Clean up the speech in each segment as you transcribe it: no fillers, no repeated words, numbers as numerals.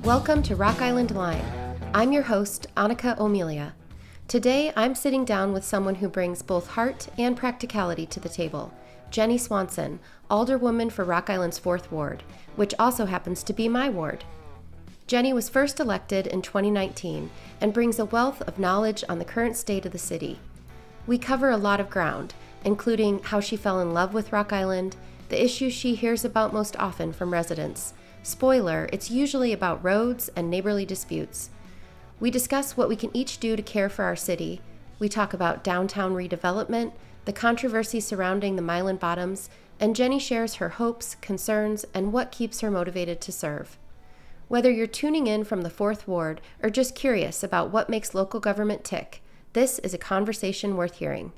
Welcome to Rock Island Line. I'm your host, Annika Omelia. Today, I'm sitting down with someone who brings both heart and practicality to the table, Jenni Swanson, alderwoman for Rock Island's 4th Ward, which also happens to be my ward. Jenni was first elected in 2019 and brings a wealth of knowledge on the current state of the city. We cover a lot of ground, including how she fell in love with Rock Island, the issues she hears about most often from residents. Spoiler, it's usually about roads and neighborly disputes. We discuss what we can each do to care for our city. We talk about downtown redevelopment, the controversy surrounding the Milan Bottms, and Jenni shares her hopes, concerns, and what keeps her motivated to serve. Whether you're tuning in from the 4th Ward or just curious about what makes local government tick, this is a conversation worth hearing.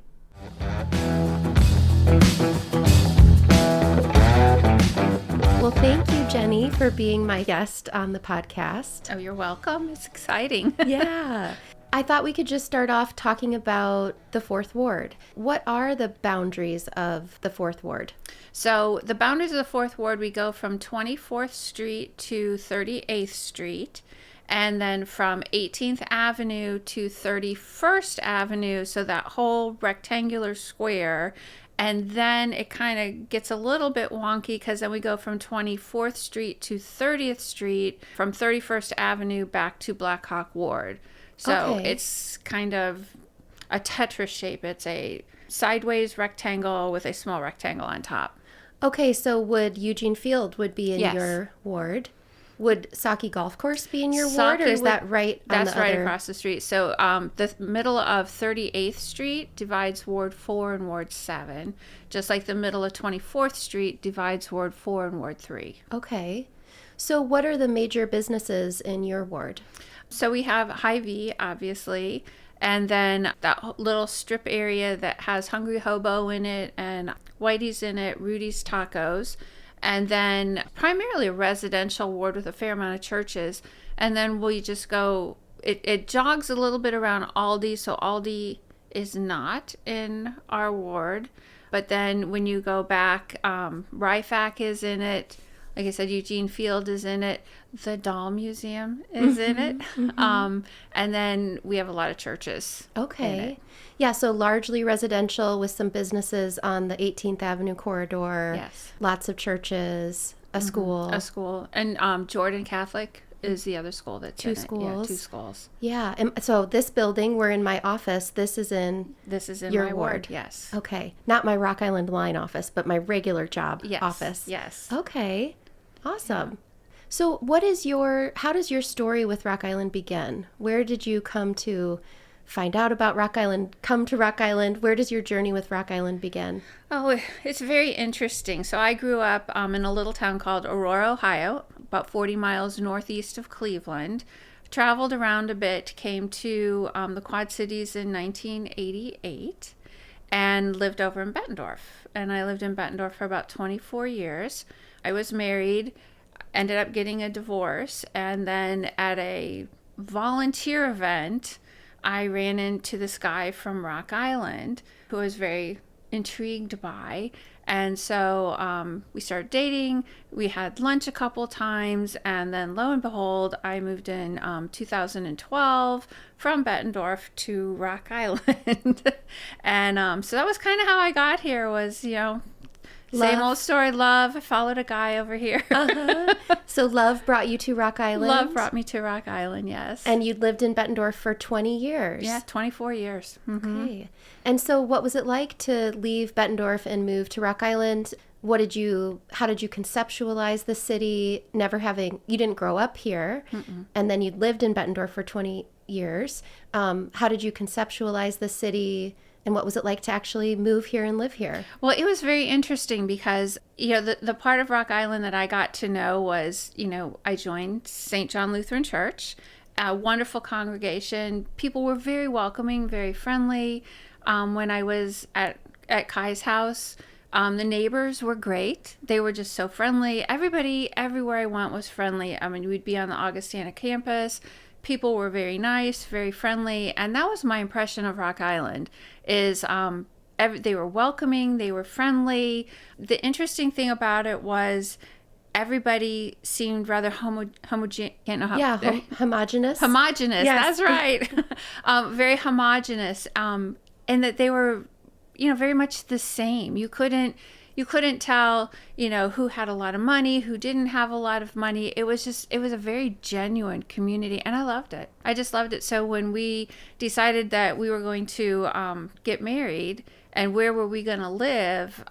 Well, thank you, Jenni, for being my guest on the podcast. Oh, you're welcome. It's exciting. Yeah. I thought we could just start off talking about the 4th Ward. What are the boundaries of the 4th Ward? So the boundaries of the 4th Ward, we go from 24th Street to 38th Street, and then from 18th Avenue to 31st Avenue, so that whole rectangular square. And then it kind of gets a little bit wonky because then we go from 24th Street to 30th Street, from 31st Avenue back to Black Hawk Ward. So It's kind of a Tetris shape. It's a sideways rectangle with a small rectangle on top. Okay, so would Eugene Field would be in your ward? Would Saki Golf Course be in your ward, or is that right on the other? That's right across the street. So the middle of 38th Street divides Ward 4 and Ward 7, just like the middle of 24th Street divides Ward 4 and Ward 3. Okay. So what are the major businesses in your ward? So we have Hy-Vee, obviously, and then that little strip area that has Hungry Hobo in it and Whitey's in it, Rudy's Tacos. And then primarily a residential ward with a fair amount of churches. And then we just go, it jogs a little bit around Aldi. So Aldi is not in our ward. But then when you go back, Ryfac is in it. Like I said, Eugene Field is in it. The Doll Museum is in it. And then we have a lot of churches. Okay. Yeah, so largely residential with some businesses on the 18th Avenue corridor. Yes. Lots of churches, a school. A school. And Jordan Catholic is the other school that's in it. Yeah, 2 schools. Yeah. And so this building, we're in my office. This is in your my ward. Yes. Okay. Not my Rock Island Line office, but my regular job office. Yes. Okay. Awesome. Yeah. So how does your story with Rock Island begin? Where did you come to find out about Rock Island, come to Rock Island? Where does your journey with Rock Island begin? Oh, it's very interesting. So I grew up in a little town called Aurora, Ohio, about 40 miles northeast of Cleveland. Traveled around a bit, came to the Quad Cities in 1988, and lived over in Bettendorf. And I lived in Bettendorf for about 24 years. I was married, ended up getting a divorce, and then at a volunteer event, I ran into this guy from Rock Island who I was very intrigued by. And so we started dating. We had lunch a couple times. And then lo and behold, I moved in 2012 from Bettendorf to Rock Island. And so that was kind of how I got here was, same old story, love. I followed a guy over here. So love brought you to Rock Island? Love brought me to Rock Island, yes. And you'd lived in Bettendorf for 20 years? Yeah, 24 years. Mm-hmm. Okay. And so what was it like to leave Bettendorf and move to Rock Island? How did you conceptualize the city, you didn't grow up here, and then you'd lived in Bettendorf for 20 years. How did you conceptualize the city? And what was it like to actually move here and live here? Well, it was very interesting because, the part of Rock Island that I got to know was, I joined St. John Lutheran Church, a wonderful congregation. People were very welcoming, very friendly. When I was at Kai's house, the neighbors were great. They were just so friendly. Everybody, everywhere I went was friendly. I mean, we'd be on the Augustana campus. People were very nice, very friendly, and that was my impression of Rock Island, is they were welcoming, they were friendly. The interesting thing about it was everybody seemed rather homogeneous. Homogenous. Homogenous, Yes. that's right. Very homogenous. And that they were, very much the same. You couldn't tell, who had a lot of money, who didn't have a lot of money. It was a very genuine community, and I loved it. I just loved it. So when we decided that we were going to get married and where were we going to live,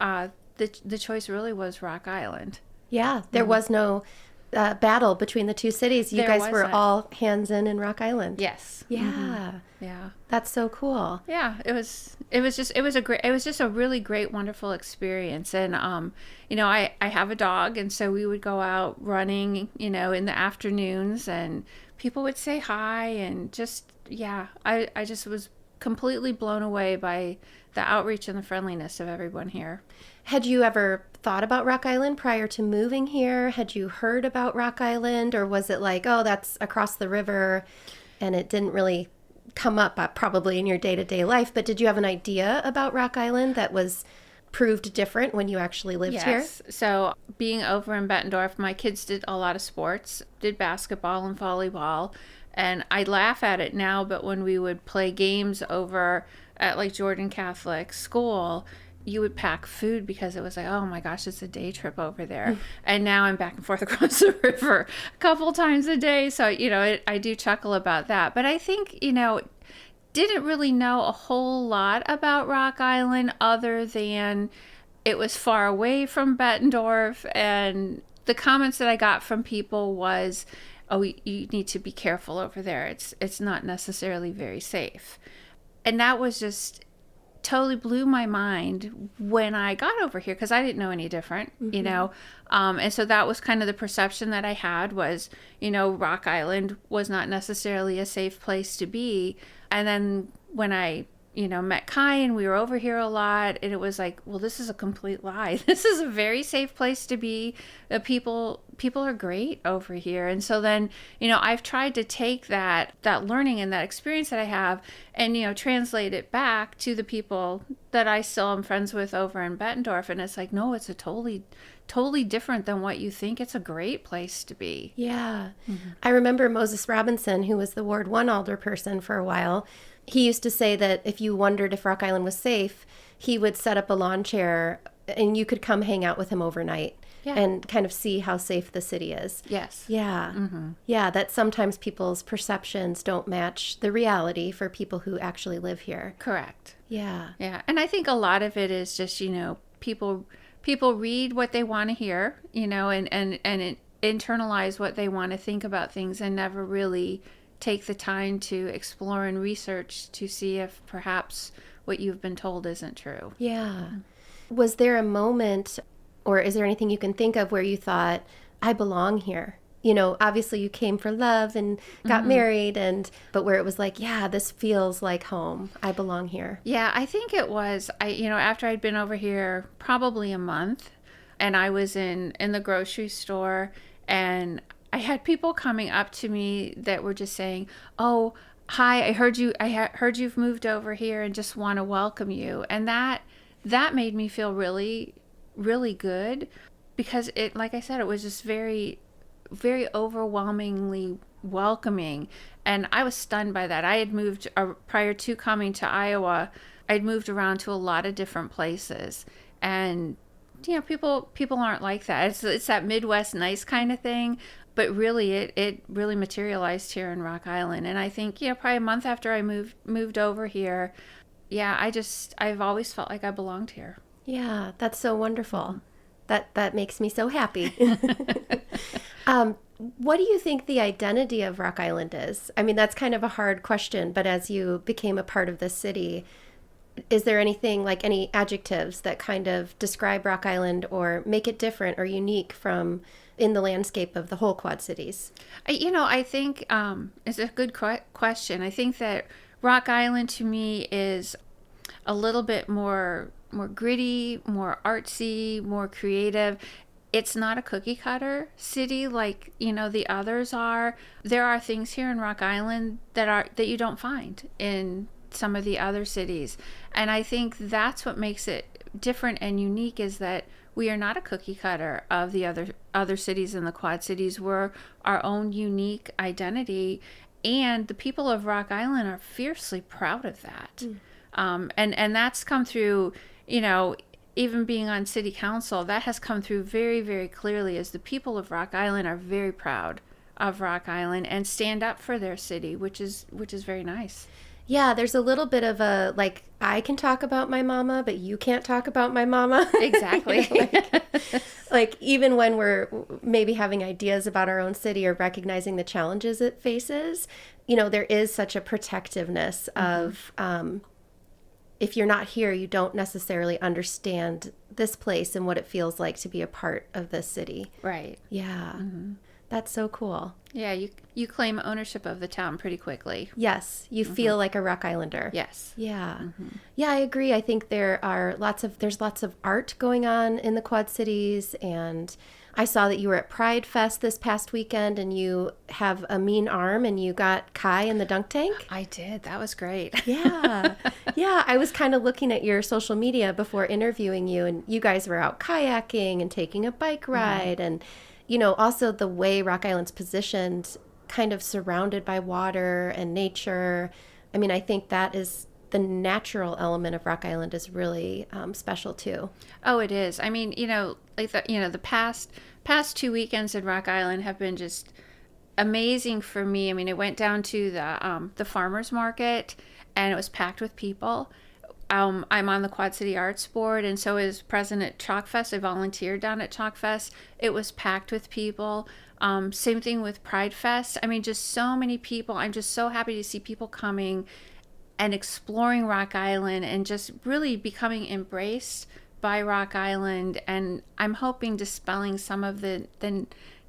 the choice really was Rock Island. Yeah, there was no battle between the two cities. You There guys were wasn't. all hands in Rock Island. Yes. Yeah. Yeah. That's so cool. Yeah, it was just a really great, wonderful experience. And I have a dog, and so we would go out running, in the afternoons, and people would say hi, and I just was completely blown away by the outreach and the friendliness of everyone here. Had you ever thought about Rock Island prior to moving here? Had you heard about Rock Island, or was it like, oh, that's across the river, and it didn't really come up probably in your day-to-day life? But did you have an idea about Rock Island that was proved different when you actually lived here? Yes. So being over in Bettendorf, my kids did a lot of sports, did basketball and volleyball. And I laugh at it now, but when we would play games over at like Jordan Catholic School, you would pack food because it was like, oh my gosh, it's a day trip over there. And now I'm back and forth across the river a couple times a day. So, I do chuckle about that. But I think, didn't really know a whole lot about Rock Island other than it was far away from Bettendorf. And the comments that I got from people was, oh, you need to be careful over there. It's not necessarily very safe. And that was just totally blew my mind when I got over here, because I didn't know any different, and so that was kind of the perception that I had was, Rock Island was not necessarily a safe place to be. And then when I met Kai and we were over here a lot, and it was like, well, this is a complete lie. This is a very safe place to be. People are great over here. And so then, I've tried to take that learning and that experience that I have and, translate it back to the people that I still am friends with over in Bettendorf. And it's like, no, it's a totally different than what you think. It's a great place to be. Yeah. I remember Moses Robinson, who was the Ward 1 alderperson for a while. He used to say that if you wondered if Rock Island was safe, he would set up a lawn chair and you could come hang out with him overnight and kind of see how safe the city is. Yes. Yeah. Yeah, that sometimes people's perceptions don't match the reality for people who actually live here. Correct. Yeah. Yeah. And I think a lot of it is just, people read what they want to hear, and internalize what they want to think about things and never really take the time to explore and research to see if perhaps what you've been told isn't true. Yeah. Was there a moment, or is there anything you can think of where you thought, I belong here? Obviously you came for love and got married, but where it was like, yeah, this feels like home. I belong here. Yeah, I think it was, after I'd been over here probably a month, and I was in the grocery store, and I had people coming up to me that were just saying, "Oh, hi, I heard you've moved over here and just want to welcome you." And that made me feel really, really good, because it, like I said, it was just very, very overwhelmingly welcoming. And I was stunned by that. I had moved prior to coming to Iowa. I'd moved around to a lot of different places, and people aren't like that. It's that Midwest nice kind of thing. But really, it really materialized here in Rock Island. And I think, probably a month after I moved over here, I've always felt like I belonged here. Yeah, that's so wonderful. That makes me so happy. What do you think the identity of Rock Island is? I mean, that's kind of a hard question, but as you became a part of the city, is there anything, like any adjectives that kind of describe Rock Island or make it different or unique from in the landscape of the whole Quad Cities? I think it's a good question. I think that Rock Island to me is a little bit more gritty, more artsy, more creative. It's not a cookie cutter city like, the others are. There are things here in Rock Island that you don't find in some of the other cities. And I think that's what makes it different and unique, is that we are not a cookie cutter of the other cities in the Quad Cities. We're our own unique identity, and the people of Rock Island are fiercely proud of that. And that's come through, even being on city council, that has come through very, very clearly, as the people of Rock Island are very proud of Rock Island and stand up for their city, which is very nice. Yeah, there's a little bit of a, like, I can talk about my mama, but you can't talk about my mama. Exactly. like, even when we're maybe having ideas about our own city or recognizing the challenges it faces, there is such a protectiveness of, if you're not here, you don't necessarily understand this place and what it feels like to be a part of this city. Right. Yeah. That's so cool. Yeah, you claim ownership of the town pretty quickly. Yes, you feel like a Rock Islander. Yes. Yeah. Yeah, I agree. I think there's lots of art going on in the Quad Cities, and I saw that you were at Pride Fest this past weekend, and you have a mean arm, and you got Kai in the dunk tank. I did. That was great. Yeah. Yeah, I was kind of looking at your social media before interviewing you, and you guys were out kayaking and taking a bike ride, and also the way Rock Island's positioned, kind of surrounded by water and nature. I mean, I think that is the natural element of Rock Island is really special too. Oh, it is. I mean, the past 2 weekends in Rock Island have been just amazing for me. I mean, I went down to the farmers market, and it was packed with people. I'm on the Quad City Arts Board, and so is President Chalk Fest. I volunteered down at Chalk Fest. It was packed with people. Same thing with Pride Fest. I mean, just so many people. I'm just so happy to see people coming and exploring Rock Island and just really becoming embraced by Rock Island. And I'm hoping dispelling some of the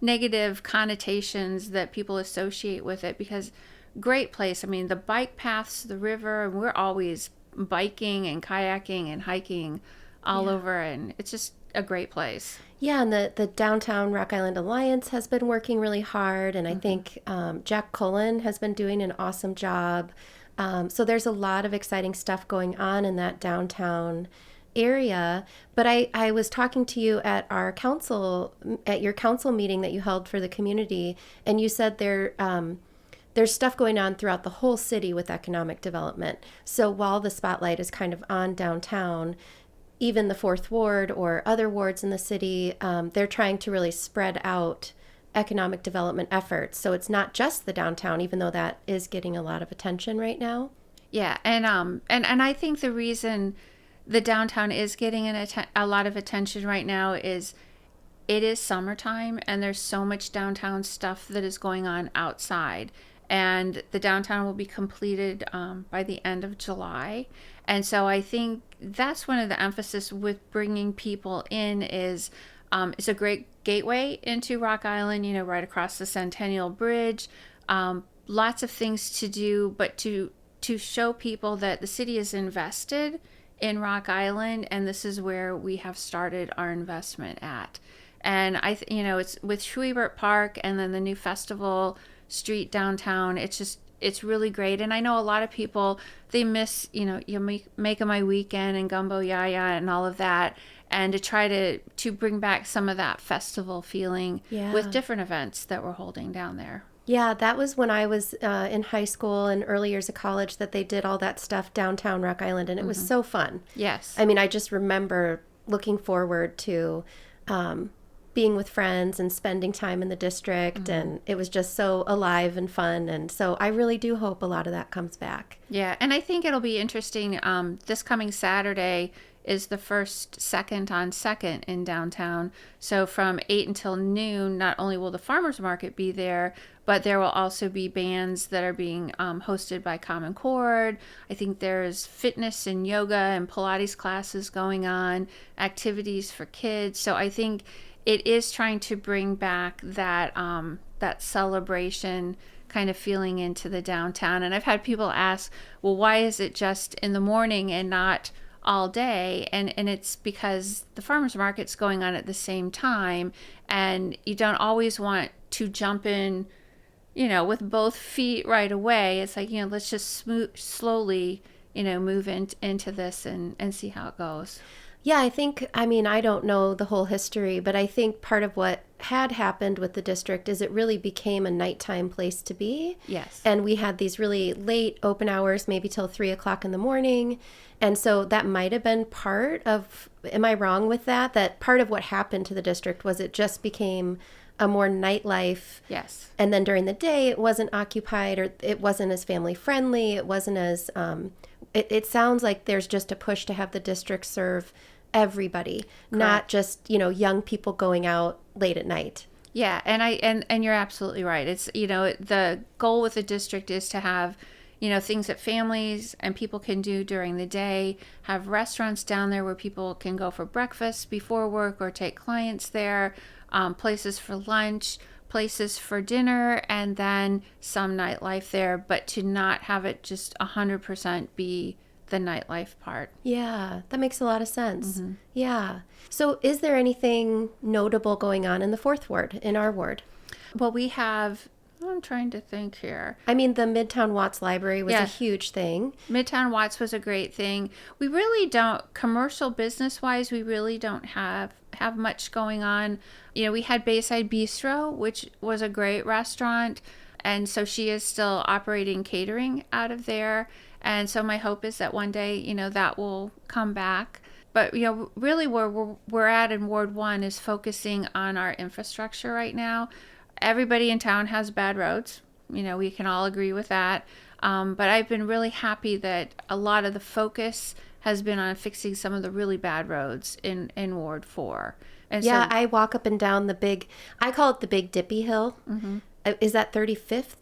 negative connotations that people associate with it, because great place. I mean, the bike paths, the river, and we're always biking and kayaking and hiking all over, and it's just a great place. Yeah, and the Downtown Rock Island Alliance has been working really hard, and I think Jack Cullen has been doing an awesome job. So there's a lot of exciting stuff going on in that downtown area. But I was talking to you at your council meeting that you held for the community, and you said there's stuff going on throughout the whole city with economic development. So while the spotlight is kind of on downtown, even the Fourth Ward or other wards in the city, they're trying to really spread out economic development efforts. So it's not just the downtown, even though that is getting a lot of attention right now. Yeah, and I think the reason the downtown is getting a lot of attention right now is it is summertime, and there's so much downtown stuff that is going on outside. And the downtown will be completed by the end of July. And so I think that's one of the emphasis with bringing people in is it's a great gateway into Rock Island, right across the Centennial Bridge. Lots of things to do, but to show people that the city is invested in Rock Island, and this is where we have started our investment at. And it's with Schwiebert Park and then the new festival street downtown. It's really great. And I know a lot of people, they miss, you make my weekend and Gumbo Yaya and all of that. And to try to bring back some of that festival feeling with different events that we're holding down there. Yeah, that was when I was in high school and early years of college that they did all that stuff downtown Rock Island, and it was so fun. Yes. I mean, I just remember looking forward to being with friends and spending time in the district, and it was just so alive and fun. And so I really do hope a lot of that comes back. Yeah, and I think it'll be interesting. This coming Saturday is the first Second on Second in downtown. So from 8 until noon, not only will the farmers market be there, but there will also be bands that are being hosted by Common Chord. I think there's fitness and yoga and Pilates classes going on, activities for kids. So I think it is trying to bring back that celebration kind of feeling into the downtown. And I've had people ask, well, why is it just in the morning and not all day? And it's because the farmers market's going on at the same time, and you don't always want to jump in, with both feet right away. It's like, let's just slowly, move into this and see how it goes. Yeah, I mean, I don't know the whole history, but I think part of what had happened with the district is it really became a nighttime place to be. Yes. And we had these really late open hours, maybe till 3 o'clock in the morning. And so that might have been part of, am I wrong with that? That part of what happened to the district was it just became a more nightlife. Yes. And then during the day, it wasn't occupied, or it wasn't as family friendly. It wasn't as, it sounds like there's just a push to have the district serve everybody, not just, young people going out late at night. Yeah, and you're absolutely right. It's, the goal with the district is to have, things that families and people can do during the day, have restaurants down there where people can go for breakfast before work or take clients there, places for lunch, places for dinner, and then some nightlife there, but to not have it just 100% be the nightlife part. Yeah, that makes a lot of sense. Mm-hmm. Yeah. So is there anything notable going on in the fourth ward, in our ward? Well, we have, I'm trying to think here. I mean, the Midtown Watts Library was a huge thing. Midtown Watts was a great thing. We really don't, commercial business-wise, we really don't have much going on. We had Bayside Bistro, which was a great restaurant. And so she is still operating catering out of there. And so my hope is that one day, that will come back. But, really where we're at in Ward 1 is focusing on our infrastructure right now. Everybody in town has bad roads. We can all agree with that. But I've been really happy that a lot of the focus has been on fixing some of the really bad roads in Ward 4. And yeah, so I walk up and down I call it the Big Dippy Hill. Mm-hmm. Is that 35th?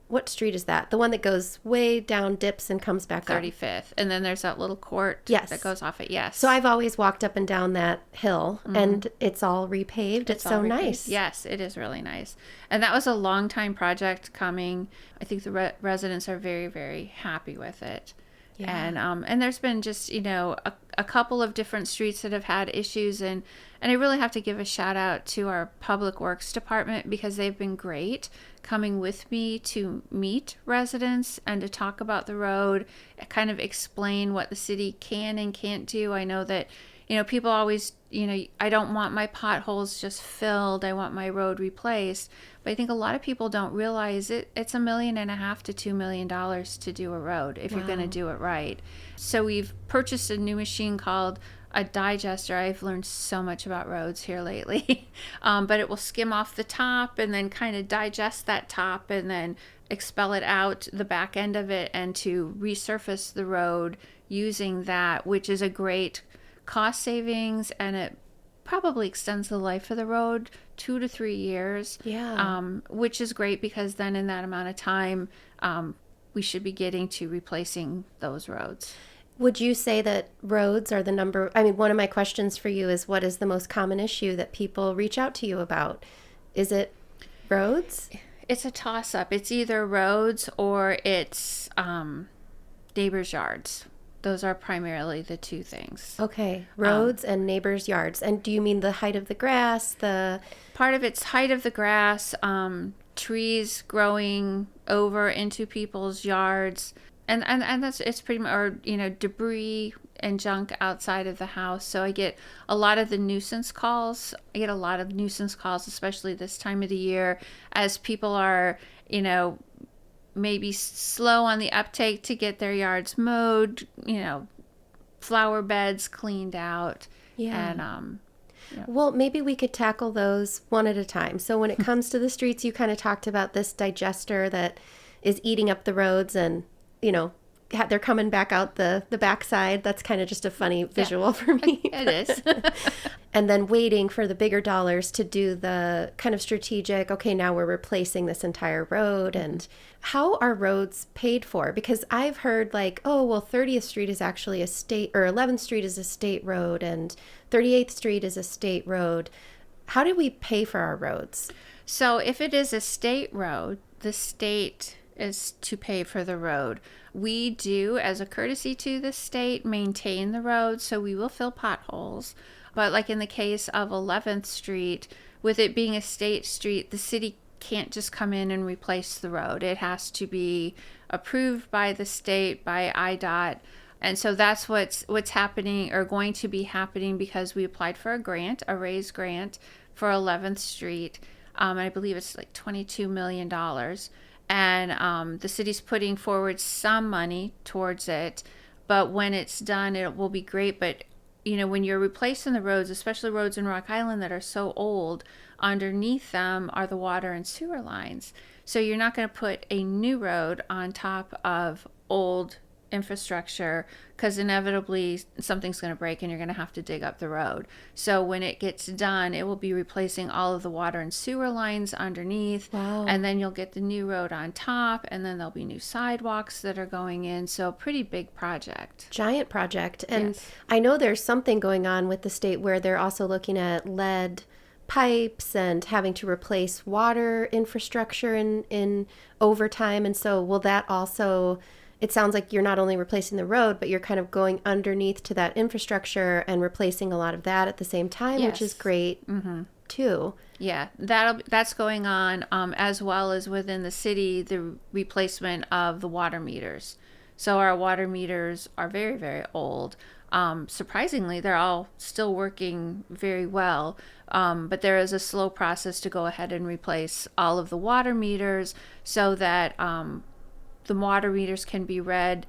What street is that? The one that goes way down, dips, and comes back 35th. Up. And then there's that little court that goes off it. Yes. So I've always walked up and down that hill, and it's all repaved. It's so nice. Yes, it is really nice. And that was a long time project coming. I think the residents are very, very happy with it. Yeah. And there's been just, a couple of different streets that have had issues. And I really have to give a shout out to our Public Works Department because they've been great coming with me to meet residents and to talk about the road, kind of explain what the city can and can't do. I know that, people always, I don't want my potholes just filled. I want my road replaced. But I think a lot of people don't realize it's $1.5 million to $2 million to do a road if you're going to do it right. So we've purchased a new machine called a digester. I've learned so much about roads here lately. But it will skim off the top and then kind of digest that top and then expel it out the back end of it and to resurface the road using that, which is a great cost savings, and it probably extends the life of the road 2 to 3 years. Yeah. Which is great because then in that amount of time, we should be getting to replacing those roads. Would you say that roads are one of my questions for you is, what is the most common issue that people reach out to you about? Is it roads? It's a toss-up. It's either roads or it's neighbors' yards. Those are primarily the two things. Okay, roads and neighbors' yards. And do you mean the height of the grass? Part of it's height of the grass, trees growing over into people's yards. And it's pretty much, or, debris and junk outside of the house. So I get a lot of the nuisance calls. Especially this time of the year, as people are, maybe slow on the uptake to get their yards mowed, flower beds cleaned out. Yeah. And, well, maybe we could tackle those one at a time. So when it comes to the streets, you kind of talked about this digester that is eating up the roads and, they're coming back out the backside. That's kind of just a funny visual for me. It is. And then waiting for the bigger dollars to do the kind of strategic, okay, now we're replacing this entire road. And how are roads paid for? Because I've heard 30th Street is actually a state, or 11th Street is a state road, and 38th Street is a state road. How do we pay for our roads? So if it is a state road, the state is to pay for the road. We do, as a courtesy to the state, maintain the road, so we will fill potholes. But like in the case of 11th Street, with it being a state street, the city can't just come in and replace the road. It has to be approved by the state, by IDOT. And so that's what's happening or going to be happening because we applied for a grant, a raised grant for 11th Street. I believe it's like $22 million. And the city's putting forward some money towards it. But when it's done, it will be great. But, when you're replacing the roads, especially roads in Rock Island that are so old, underneath them are the water and sewer lines. So you're not going to put a new road on top of old infrastructure because inevitably something's going to break and you're going to have to dig up the road. So when it gets done, it will be replacing all of the water and sewer lines underneath. Wow. And then you'll get the new road on top, and then there'll be new sidewalks that are going in. So pretty big project. Giant project. And Yes. I know there's something going on with the state where they're also looking at lead pipes and having to replace water infrastructure in overtime. And so will that also, it sounds like you're not only replacing the road, but you're kind of going underneath to that infrastructure and replacing a lot of that at the same time, which is Yes. great too. Yeah, that's going on, as well as within the city, the replacement of the water meters. So our water meters are very, very old. Surprisingly, they're all still working very well, but there is a slow process to go ahead and replace all of the water meters so that the water meters can be read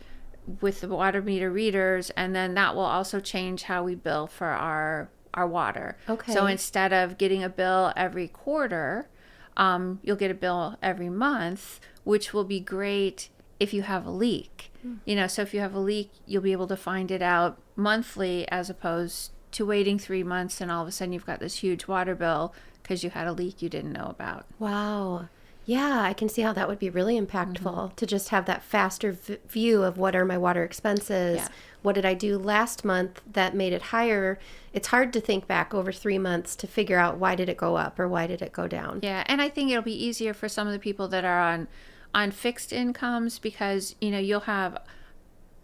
with the water meter readers, and then that will also change how we bill for our water. Okay. So instead of getting a bill every quarter, you'll get a bill every month, which will be great if you have a leak. So if you have a leak, you'll be able to find it out monthly as opposed to waiting 3 months and all of a sudden you've got this huge water bill because you had a leak you didn't know about. Wow. Yeah, I can see how that would be really impactful to just have that faster view of what are my water expenses. Yeah. What did I do last month that made it higher? It's hard to think back over 3 months to figure out why did it go up or why did it go down. Yeah, and I think it'll be easier for some of the people that are on fixed incomes because, you'll have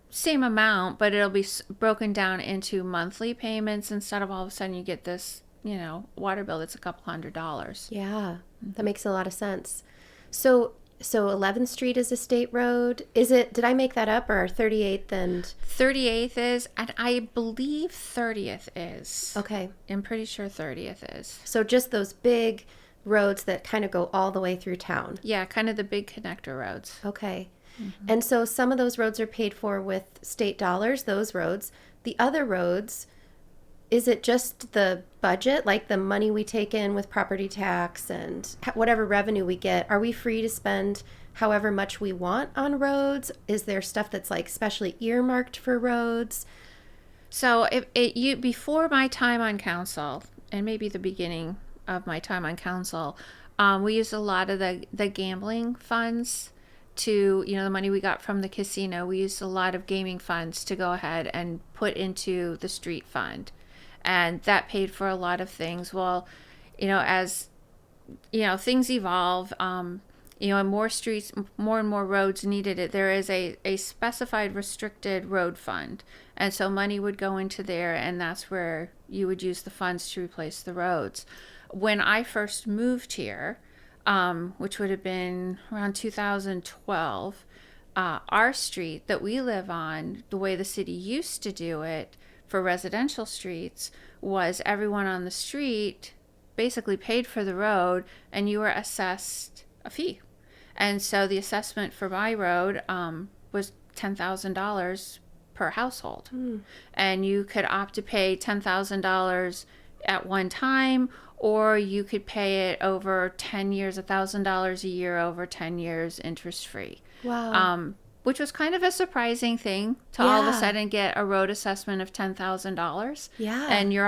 same amount, but it'll be broken down into monthly payments instead of all of a sudden you get this, water bill that's a couple $100s. Yeah, that makes a lot of sense. So 11th Street is a state road. Did I make that up, or 38th and... 38th is, and I believe 30th is. Okay. I'm pretty sure 30th is. So just those big roads that kind of go all the way through town. Yeah, kind of the big connector roads. Okay. And so some of those roads are paid for with state dollars, those roads. The other roads, is it just the budget, like the money we take in with property tax and whatever revenue we get? Are we free to spend however much we want on roads? Is there stuff that's like specially earmarked for roads? So before my time on council, and maybe the beginning of my time on council, we used a lot of the gambling funds to, the money we got from the casino. We used a lot of gaming funds to go ahead and put into the street fund. And that paid for a lot of things. Well, as, things evolve, and more streets, more and more roads needed it. There is a specified restricted road fund. And so money would go into there, and that's where you would use the funds to replace the roads. When I first moved here, which would have been around 2012, our street that we live on, the way the city used to do it for residential streets, was everyone on the street basically paid for the road and you were assessed a fee. And so the assessment for my road was $10,000 per household. And you could opt to pay $10,000 at one time, or you could pay it over 10 years, $1,000 a year over 10 years, interest-free. Wow. Which was kind of a surprising thing to all of a sudden get a road assessment of $10,000. Yeah. And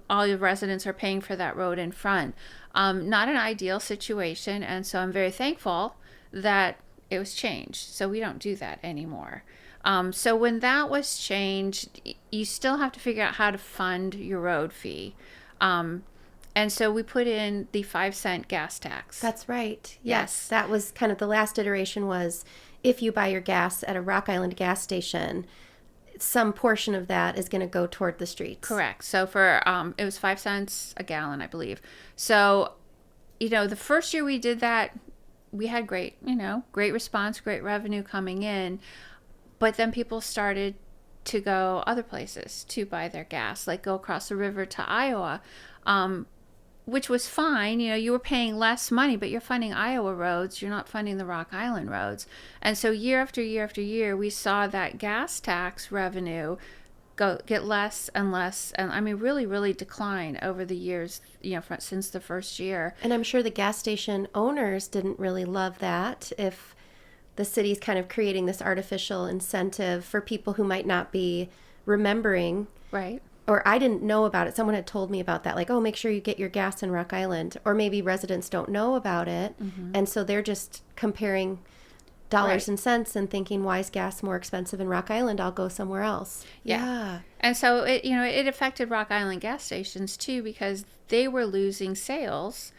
all your residents are paying for that road in front. Not an ideal situation, and so I'm very thankful that it was changed. So we don't do that anymore. So when that was changed, you still have to figure out how to fund your road fee. And so we put in the 5-cent gas tax. That's right. Yes. Yes. That was kind of the last iteration was if you buy your gas at a Rock Island gas station, some portion of that is going to go toward the streets. Correct. So for, it was 5 cents a gallon, I believe. So, the first year we did that, we had great response, great revenue coming in. But then people started to go other places to buy their gas, like go across the river to Iowa, which was fine. You were paying less money, but you're funding Iowa roads. You're not funding the Rock Island roads. And so year after year after year, we saw that gas tax revenue get less and less, and I mean really, really decline over the years, since the first year. And I'm sure the gas station owners didn't really love that, if the city's kind of creating this artificial incentive for people who might not be remembering. Right. Or I didn't know about it. Someone had told me about that, like, oh, make sure you get your gas in Rock Island. Or maybe residents don't know about it, and so they're just comparing dollars and cents and thinking, why is gas more expensive in Rock Island? I'll go somewhere else. Yeah. And so it affected Rock Island gas stations too, because they were losing sales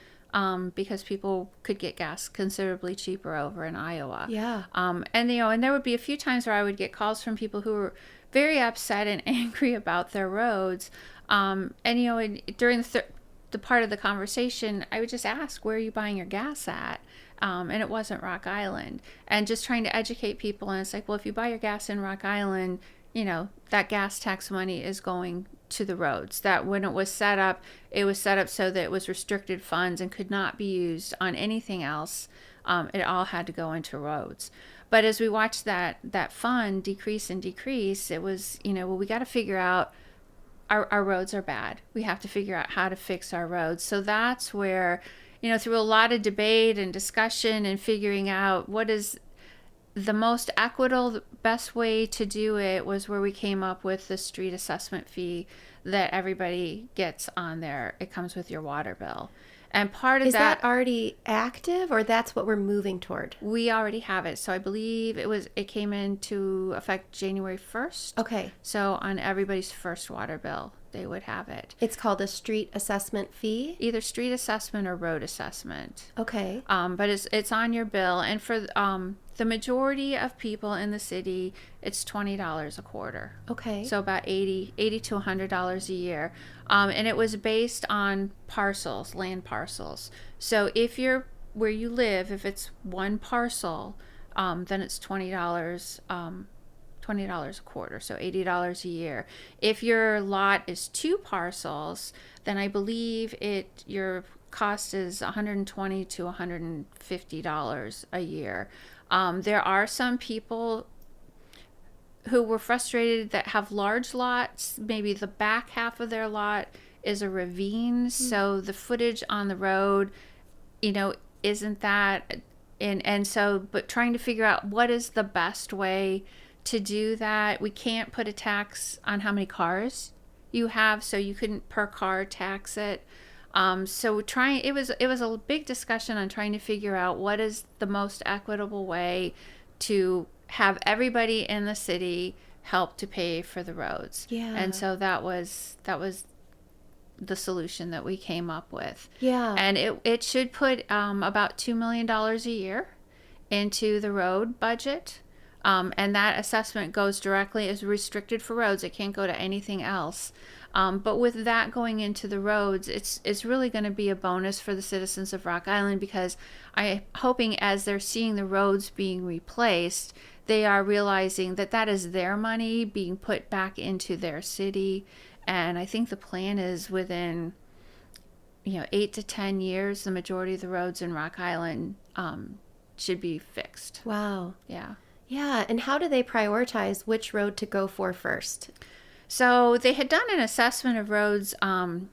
because people could get gas considerably cheaper over in Iowa. Yeah. And there would be a few times where I would get calls from people who were very upset and angry about their roads. And during the part of the conversation, I would just ask, where are you buying your gas at? And it wasn't Rock Island. And just trying to educate people. And it's like, well, if you buy your gas in Rock Island, that gas tax money is going to the roads. That when it was set up so that it was restricted funds and could not be used on anything else. It all had to go into roads. But as we watched that fund decrease and decrease, it was, we got to figure out our roads are bad. We have to figure out how to fix our roads. So that's where, through a lot of debate and discussion and figuring out what is the most equitable, the best way to do it, was where we came up with the street assessment fee that everybody gets on there. It comes with your water bill. And part of is that already active, or that's what we're moving toward? We already have it. So I believe it came into effect January 1st. Okay. So on everybody's first water bill, they would have it. It's called a street assessment fee? Either street assessment or road assessment. Okay. But it's on your bill. And for the majority of people in the city, it's $20 a quarter. Okay. So about $80 to $100 a year. And it was based on parcels, land parcels. So if you're where you live, if it's one parcel, then it's $20 a quarter, so $80 a year. If your lot is two parcels, then I believe your cost is $120 to $150 a year. There are some people who were frustrated that have large lots. Maybe the back half of their lot is a ravine, so the footage on the road, isn't that, and so, but trying to figure out what is the best way to do that. We can't put a tax on how many cars you have, so you couldn't per car tax it. So it was a big discussion on trying to figure out what is the most equitable way to have everybody in the city help to pay for the roads. Yeah. And so that was the solution that we came up with. Yeah. And it should put about $2 million a year into the road budget. And that assessment goes directly, is restricted for roads. It can't go to anything else. But with that going into the roads, it's really going to be a bonus for the citizens of Rock Island, because I'm hoping as they're seeing the roads being replaced, they are realizing that is their money being put back into their city. And I think the plan is within 8 to 10 years, the majority of the roads in Rock Island should be fixed. Wow. Yeah. Yeah. And how do they prioritize which road to go for first? So they had done an assessment of roads sometime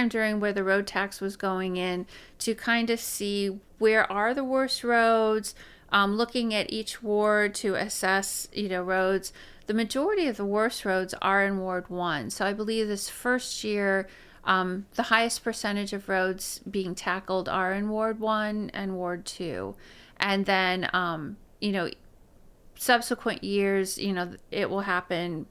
during where the road tax was going in, to kind of see where are the worst roads, looking at each ward to assess, roads. The majority of the worst roads are in Ward 1. So I believe this first year, the highest percentage of roads being tackled are in Ward 1 and Ward 2. And then, subsequent years, it will happen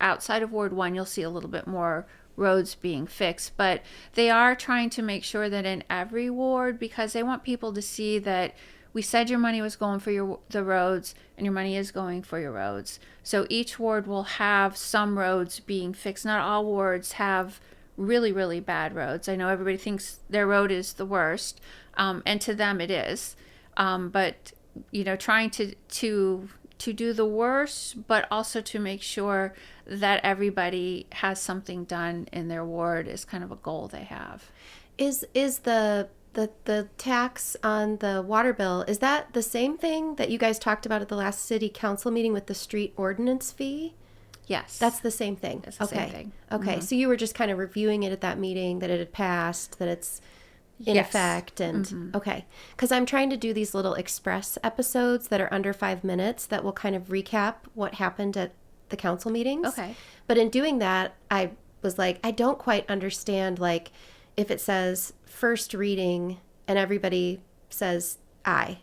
outside of Ward 1. You'll see a little bit more roads being fixed. But they are trying to make sure that in every ward, because they want people to see that we said your money was going for the roads, and your money is going for your roads. So each ward will have some roads being fixed. Not all wards have really, really bad roads. I know everybody thinks their road is the worst, and to them it is. But trying to to do the worst, but also to make sure that everybody has something done in their ward is kind of a goal they have. Is the tax on the water bill, is that the same thing that you guys talked about at the last city council meeting with the street ordinance fee? Yes. That's the same thing. It's the same thing. Okay. So you were just kind of reviewing it at that meeting, that it had passed, that it's in effect, and okay. Because I'm trying to do these little express episodes that are under 5 minutes that will kind of recap what happened at the council meetings. Okay. But in doing that, I was like, I don't quite understand, like, if it says first reading and everybody says aye,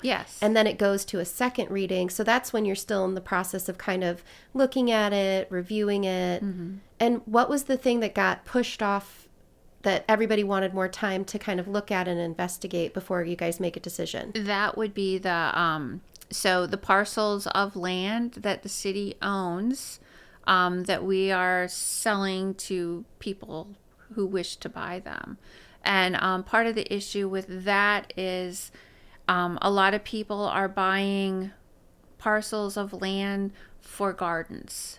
Yes. and then it goes to a second reading. So that's when you're still in the process of kind of looking at it, reviewing it. And what was the thing that got pushed off, that everybody wanted more time to kind of look at and investigate before you guys make a decision? That would be the parcels of land that the city owns, that we are selling to people who wish to buy them. And part of the issue with that is a lot of people are buying parcels of land for gardens.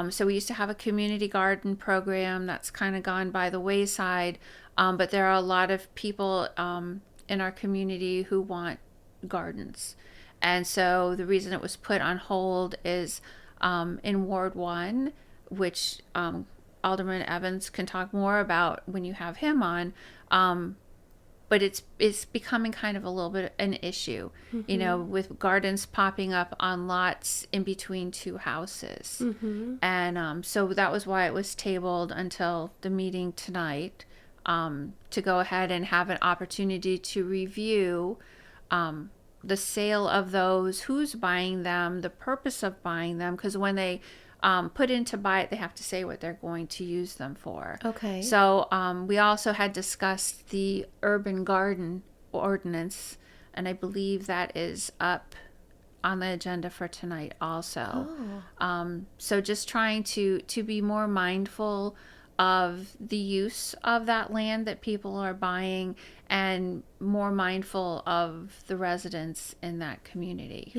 So we used to have a community garden program that's kind of gone by the wayside, but there are a lot of people in our community who want gardens. And so the reason it was put on hold is in Ward 1, which Alderman Evans can talk more about when you have him on, but it's becoming kind of a little bit an issue, with gardens popping up on lots in between two houses. And so that was why it was tabled until the meeting tonight, to go ahead and have an opportunity to review the sale of those, who's buying them, the purpose of buying them, because when they put in to buy it, they have to say what they're going to use them for. Okay. So we also had discussed the urban garden ordinance, and I believe that is up on the agenda for tonight also. So just trying to be more mindful of the use of that land that people are buying, and more mindful of the residents in that community.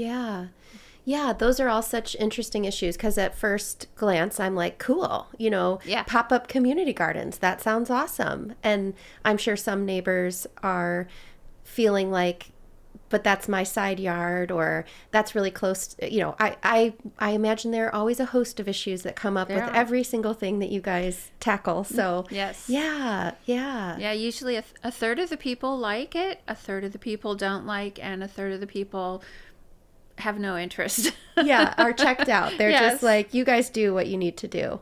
Yeah, those are all such interesting issues, because at first glance, I'm like, cool, pop-up community gardens. That sounds awesome. And I'm sure some neighbors are feeling like, but that's my side yard, or that's really close. I imagine there are always a host of issues that come up with every single thing that you guys tackle. So yes. Yeah. Usually a third of the people like it, a third of the people don't like, and a third of the people have no interest. Are checked out. They're just like, you guys do what you need to do.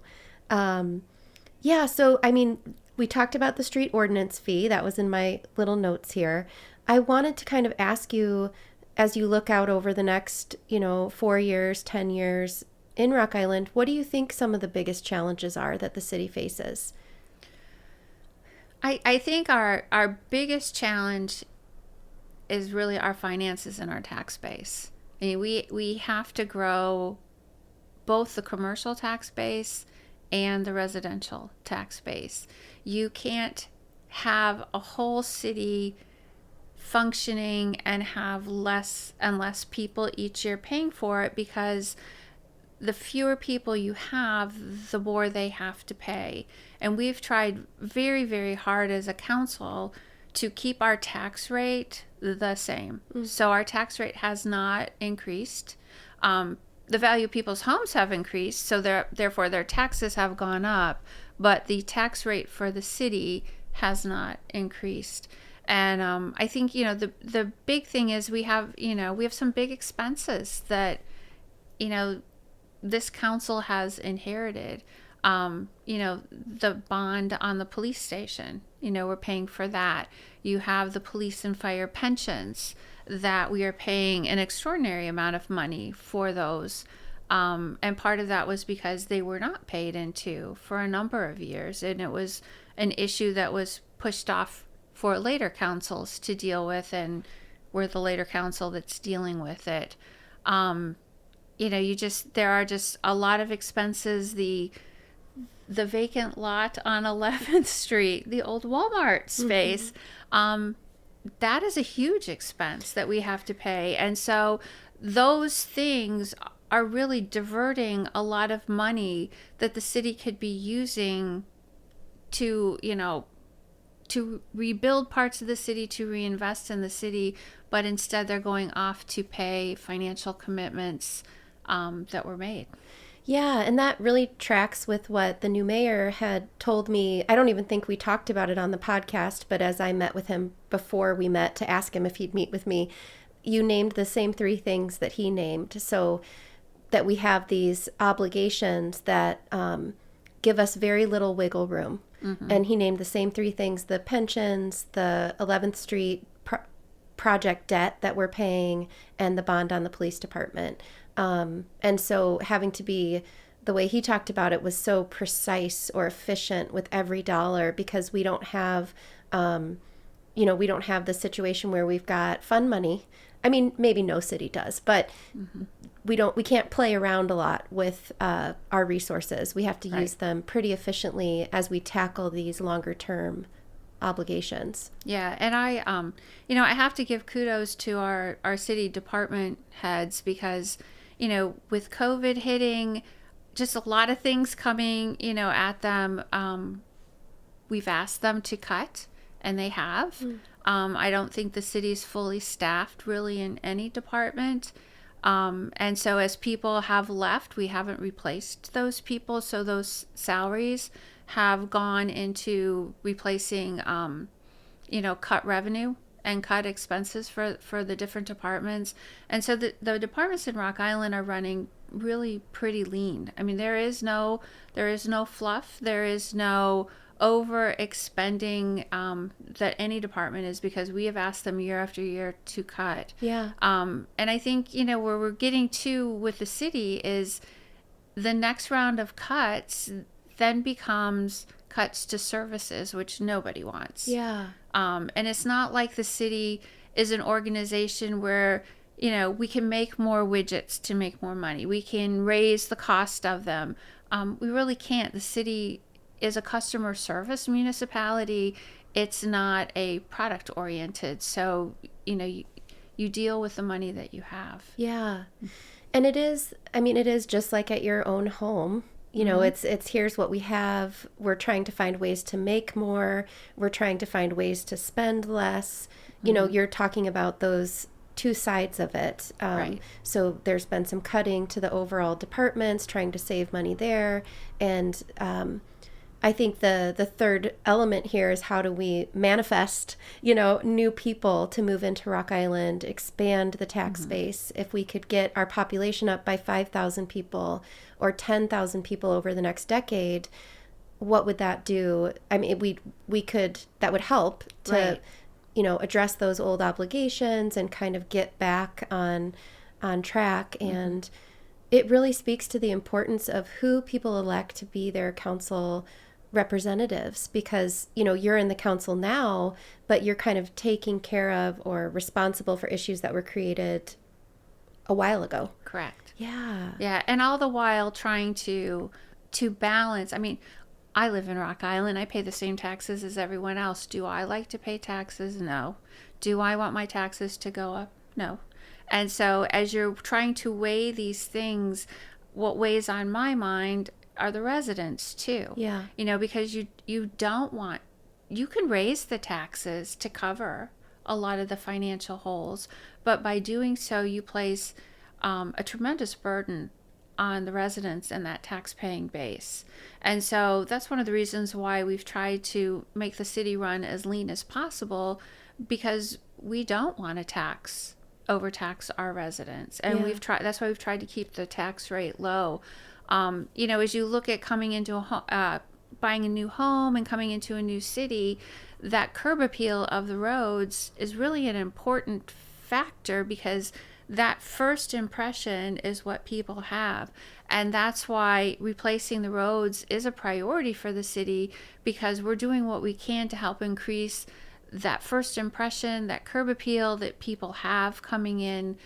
So I mean, we talked about the street ordinance fee. That was in my little notes here. I wanted to kind of ask you, as you look out over the next 4 years, 10 years in Rock Island, what do you think some of the biggest challenges are that the city faces? I think our biggest challenge is really our finances and our tax base. I mean, we have to grow both the commercial tax base and the residential tax base. You can't have a whole city functioning and have less and less people each year paying for it, because the fewer people you have, the more they have to pay. And we've tried very, very hard as a council to keep our tax rate the same. So our tax rate has not increased. The value of people's homes have increased, so therefore their taxes have gone up, but the tax rate for the city has not increased. And I think the big thing is we have some big expenses that this council has inherited. The bond on the police station, we're paying for that. You have the police and fire pensions that we are paying an extraordinary amount of money for those. And part of that was because they were not paid into for a number of years. And it was an issue that was pushed off for later councils to deal with. And we're the later council that's dealing with it. There are just a lot of expenses. The vacant lot on 11th Street, the old Walmart space, that is a huge expense that we have to pay. And so those things are really diverting a lot of money that the city could be using to, to rebuild parts of the city, to reinvest in the city, but instead they're going off to pay financial commitments that were made. Yeah, and that really tracks with what the new mayor had told me. I don't even think we talked about it on the podcast, but as I met with him before we met to ask him if he'd meet with me, you named the same three things that he named. So that we have these obligations that give us very little wiggle room. Mm-hmm. And he named the same three things: the pensions, the 11th Street project debt that we're paying, and the bond on the police department. And so having to be, the way he talked about it was so precise or efficient with every dollar, because we don't have, we don't have the situation where we've got fund money. I mean, maybe no city does, but mm-hmm. we can't play around a lot with our resources. We have to use them pretty efficiently as we tackle these longer term obligations. Yeah, and I have to give kudos to our city department heads, because with COVID hitting, just a lot of things coming at them, we've asked them to cut, and they have. I don't think the city's fully staffed really in any department, and so as people have left, we haven't replaced those people, so those salaries have gone into replacing, cut revenue and cut expenses for the different departments. And so the departments in Rock Island are running really pretty lean. I mean, there is no fluff. There is no over expending that any department is, because we have asked them year after year to cut. Yeah. And I think, where we're getting to with the city is the next round of cuts then becomes cuts to services, which nobody wants. Yeah. And it's not like the city is an organization where, we can make more widgets to make more money. We can raise the cost of them. We really can't. The city is a customer service municipality. It's not a product oriented. So, you deal with the money that you have. Yeah. And it is just like at your own home. Mm-hmm. It's here's what we have. We're trying to find ways to make more. We're trying to find ways to spend less. Mm-hmm. You're talking about those two sides of it. Right. So there's been some cutting to the overall departments, trying to save money there. And I think the third element here is, how do we manifest, new people to move into Rock Island, expand the tax mm-hmm. base. If we could get our population up by 5,000 people or 10,000 people over the next decade, what would that do? I mean, we could, that would help to, right. Address those old obligations and kind of get back on track. Mm-hmm. And it really speaks to the importance of who people elect to be their council representatives, because you're in the council now, but you're kind of taking care of or responsible for issues that were created a while ago. Correct. Yeah, and all the while trying to balance. I mean, I live in Rock Island. I pay the same taxes as everyone else. Do I like to pay taxes? No. Do I want my taxes to go up? No. And so as you're trying to weigh these things, what weighs on my mind are the residents too. Yeah. Because you don't want, you can raise the taxes to cover a lot of the financial holes, but by doing so, you place a tremendous burden on the residents and that tax-paying base. And so that's one of the reasons why we've tried to make the city run as lean as possible, because we don't want to overtax our residents. And that's why we've tried to keep the tax rate low. As you look at coming into buying a new home and coming into a new city, that curb appeal of the roads is really an important factor, because that first impression is what people have. And that's why replacing the roads is a priority for the city, because we're doing what we can to help increase that first impression, that curb appeal that people have coming in.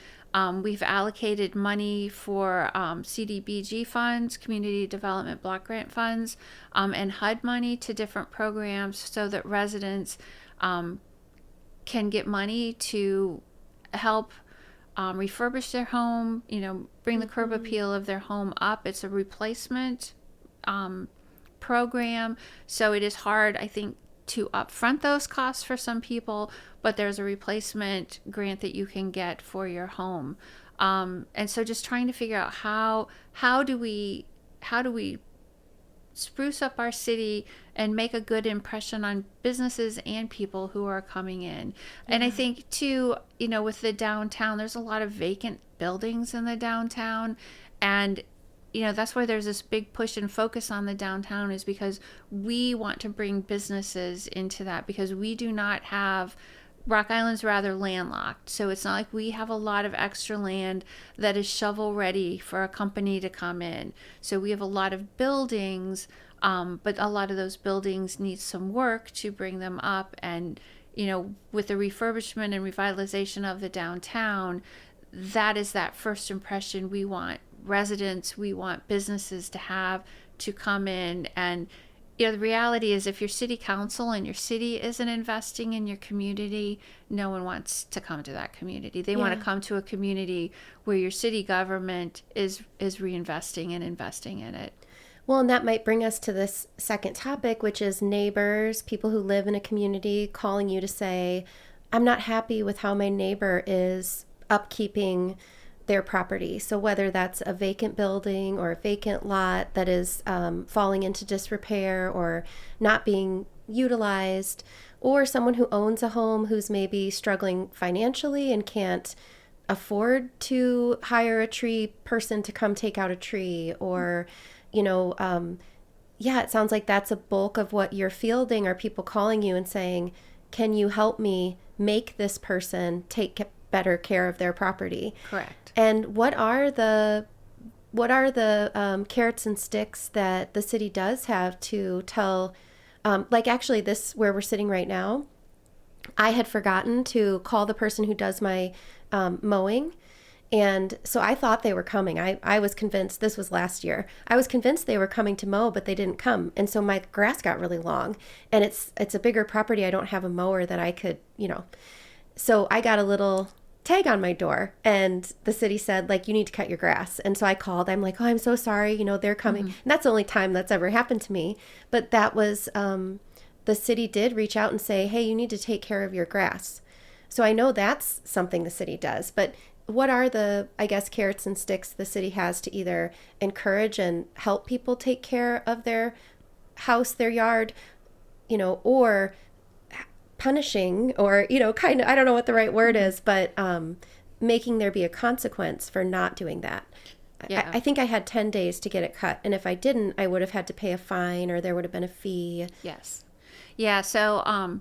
We've allocated money for CDBG funds, Community Development Block Grant funds, and HUD money to different programs, so that residents can get money to help refurbish their home, bring the curb appeal of their home up. It's a replacement program. So it is hard, I think, to upfront those costs for some people, but there's a replacement grant that you can get for your home. And so just trying to figure out how do we spruce up our city and make a good impression on businesses and people who are coming in. And I think too, with the downtown, there's a lot of vacant buildings in the downtown, and that's why there's this big push and focus on the downtown, is because we want to bring businesses into that, because we do not have, Rock Island's rather landlocked. So it's not like we have a lot of extra land that is shovel ready for a company to come in. So we have a lot of buildings, but a lot of those buildings need some work to bring them up. And, with the refurbishment and revitalization of the downtown, that is that first impression we want residents, we want businesses to have to come in. And the reality is, if your city council and your city isn't investing in your community, no one wants to come to that community. They want to come to a community where your city government is reinvesting and investing in it. Well, and that might bring us to this second topic, which is neighbors, people who live in a community calling you to say, I'm not happy with how my neighbor is upkeeping their property. So whether that's a vacant building or a vacant lot that is falling into disrepair or not being utilized, or someone who owns a home who's maybe struggling financially and can't afford to hire a tree person to come take out a tree, or, it sounds like that's a bulk of what you're fielding, are people calling you and saying, can you help me make this person take better care of their property? Correct. And what are the carrots and sticks that the city does have to tell, actually this where we're sitting right now, I had forgotten to call the person who does my mowing. And so I thought they were coming. I was convinced, this was last year, I was convinced they were coming to mow, but they didn't come. And so my grass got really long, and it's a bigger property. I don't have a mower that I could, so I got a little tag on my door, and the city said, you need to cut your grass. And so I called. I'm like, oh, I'm so sorry. They're coming. And that's the only time that's ever happened to me. But that was, the city did reach out and say, hey, you need to take care of your grass. So I know that's something the city does. But what are the, carrots and sticks the city has to either encourage and help people take care of their house, their yard, or punishing, or, kind of, I don't know what the right word is, but making there be a consequence for not doing that. Yeah. I think I had 10 days to get it cut. And if I didn't, I would have had to pay a fine, or there would have been a fee. Yes. Yeah. So,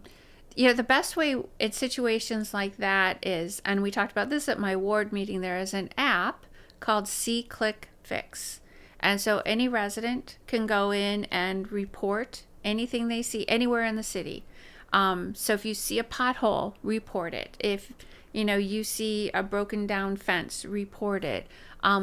the best way in situations like that is, and we talked about this at my ward meeting, there is an app called See, Click, Fix. And so any resident can go in and report anything they see anywhere in the city. So if you see a pothole, report it. If, you see a broken down fence, report it.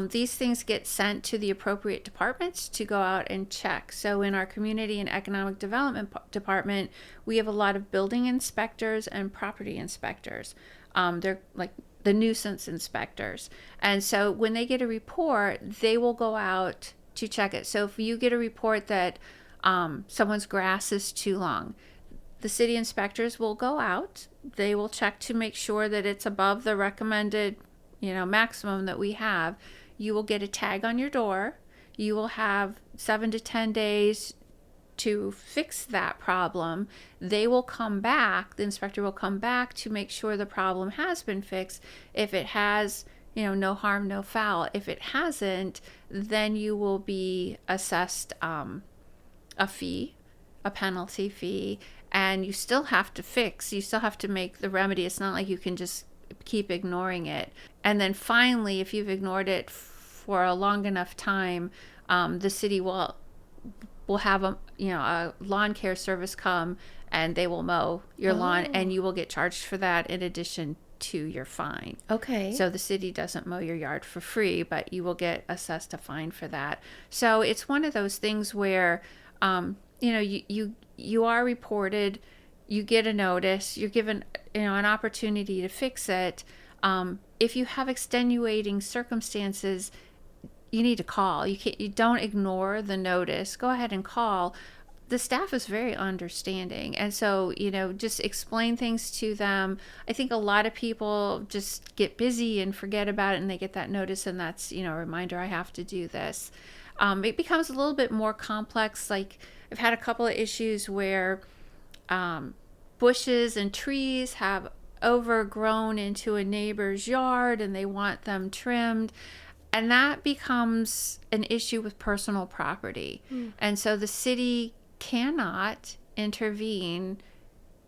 These things get sent to the appropriate departments to go out and check. So in our community and economic development department, we have a lot of building inspectors and property inspectors. They're like the nuisance inspectors. And so when they get a report, they will go out to check it. So if you get a report that someone's grass is too long, the city inspectors will go out. They will check to make sure that it's above the recommended, maximum that we have. You will get a tag on your door. You will have 7 to 10 days to fix that problem. They will come back. The inspector will come back to make sure the problem has been fixed. If it has, no harm, no foul. If it hasn't, then you will be assessed a fee, a penalty fee, and you still have to fix. You still have to make the remedy. It's not like you can just keep ignoring it. And then finally, if you've ignored it for a long enough time, the city will have a lawn care service come, and they will mow your lawn, and you will get charged for that in addition to your fine. Okay. So the city doesn't mow your yard for free, but you will get assessed a fine for that. So it's one of those things where you are reported, you get a notice, you're given an opportunity to fix it, If you have extenuating circumstances, you need to call. You don't ignore the notice. Go ahead and call. The staff is very understanding. And so, just explain things to them. I think a lot of people just get busy and forget about it, and they get that notice, and that's, a reminder, I have to do this. It becomes a little bit more complex. Like, I've had a couple of issues where bushes and trees have overgrown into a neighbor's yard and they want them trimmed. And that becomes an issue with personal property. And so the city cannot intervene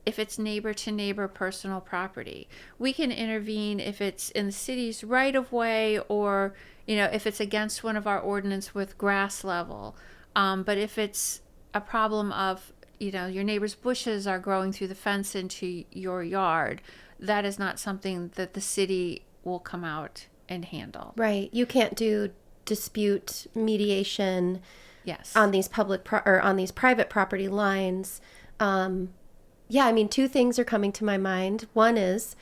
if it's neighbor to neighbor personal property. We can intervene if it's in the city's right of way, or, if it's against one of our ordinance with grass level. But if it's a problem of, your neighbor's bushes are growing through the fence into your yard, that is not something that the city will come out and handle. Right. You can't do dispute mediation. Yes. On these on these private property lines. Two things are coming to my mind. One is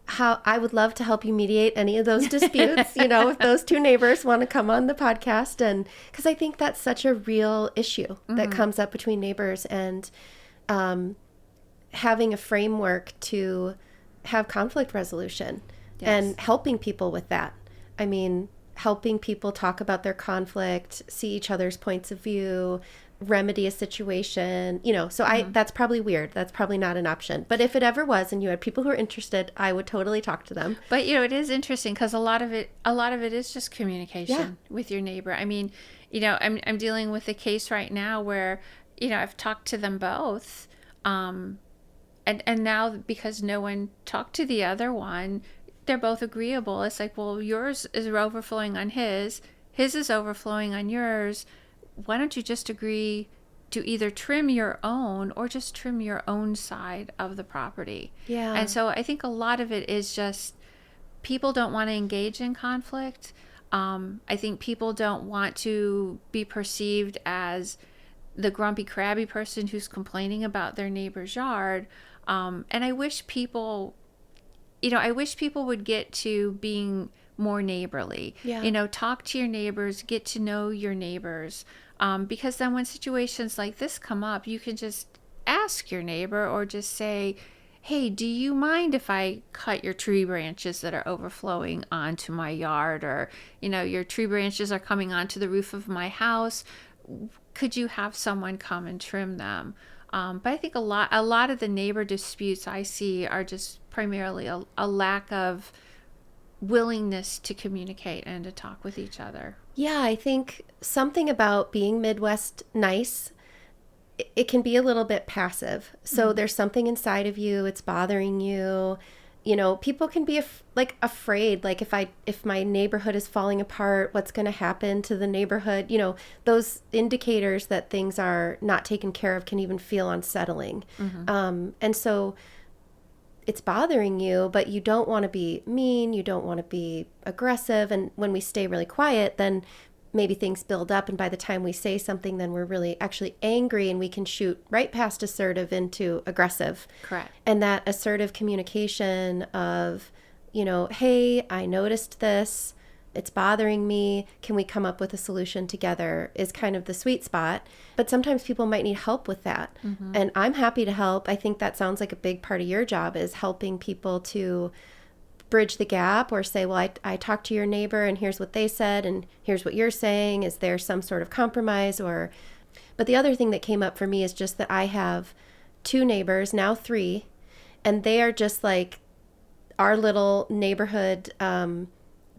how I would love to help you mediate any of those disputes, if those two neighbors want to come on the podcast. And because I think that's such a real issue that comes up between neighbors, and having a framework to have conflict resolution. Yes. And helping people with that. I mean, helping people talk about their conflict, see each other's points of view, remedy a situation, so that's probably weird. That's probably not an option. But if it ever was and you had people who are interested, I would totally talk to them. But, it is interesting because a lot of it is just communication with your neighbor. I mean, I'm dealing with a case right now where, I've talked to them both. And now because no one talked to the other one, they're both agreeable. It's like, well, yours is overflowing on his is overflowing on yours. Why don't you just agree to either trim your own or just trim your own side of the property? Yeah. And so I think a lot of it is just people don't want to engage in conflict. I think people don't want to be perceived as the grumpy, crabby person who's complaining about their neighbor's yard. And I wish people would get to being more neighborly. Yeah. Talk to your neighbors, get to know your neighbors. Because then when situations like this come up, you can just ask your neighbor or just say, hey, do you mind if I cut your tree branches that are overflowing onto my yard? Or, your tree branches are coming onto the roof of my house. Could you have someone come and trim them? But I think a lot of the neighbor disputes I see are just primarily a lack of willingness to communicate and to talk with each other. Yeah, I think something about being Midwest nice, it can be a little bit passive. So there's something inside of you, it's bothering you. People can be afraid, like if my neighborhood is falling apart, what's going to happen to the neighborhood? Those indicators that things are not taken care of can even feel unsettling. And so it's bothering you, but you don't want to be mean, you don't want to be aggressive. And when we stay really quiet, then maybe things build up, and by the time we say something, then we're really actually angry, and we can shoot right past assertive into aggressive. Correct. And that assertive communication of, hey, I noticed this, it's bothering me, can we come up with a solution together, is kind of the sweet spot. But sometimes people might need help with that. And I'm happy to help. I think that sounds like a big part of your job, is helping people to bridge the gap, or say, well, I talked to your neighbor and here's what they said and here's what you're saying. Is there some sort of compromise? But the other thing that came up for me is just that I have 2 neighbors, now 3, and they are just like our little neighborhood.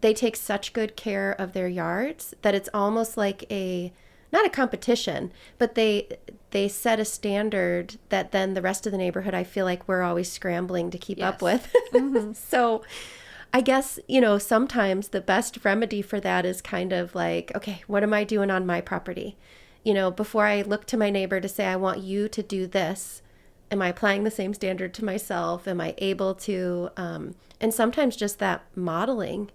They take such good care of their yards that it's almost like not a competition, but they set a standard that then the rest of the neighborhood, I feel like we're always scrambling to keep up with. So I guess, sometimes the best remedy for that is kind of like, okay, what am I doing on my property? Before I look to my neighbor to say, I want you to do this, am I applying the same standard to myself? Am I able to, and sometimes just that modeling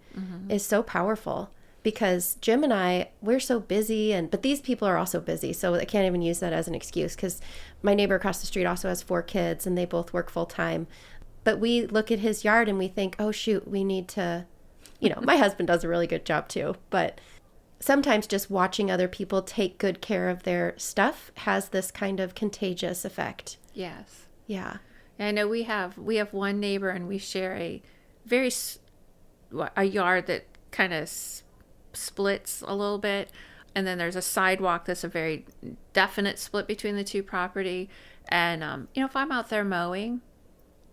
is so powerful. Because Jim and I, we're so busy, but these people are also busy, so I can't even use that as an excuse, because my neighbor across the street also has 4 kids, and they both work full time. but we look at his yard and we think, oh, shoot, we need to, my husband does a really good job too. But sometimes just watching other people take good care of their stuff has this kind of contagious effect. Yes. Yeah. I know we have one neighbor, and we share a yard that kind of splits a little bit. And then there's a sidewalk that's a very definite split between the two property. And, if I'm out there mowing,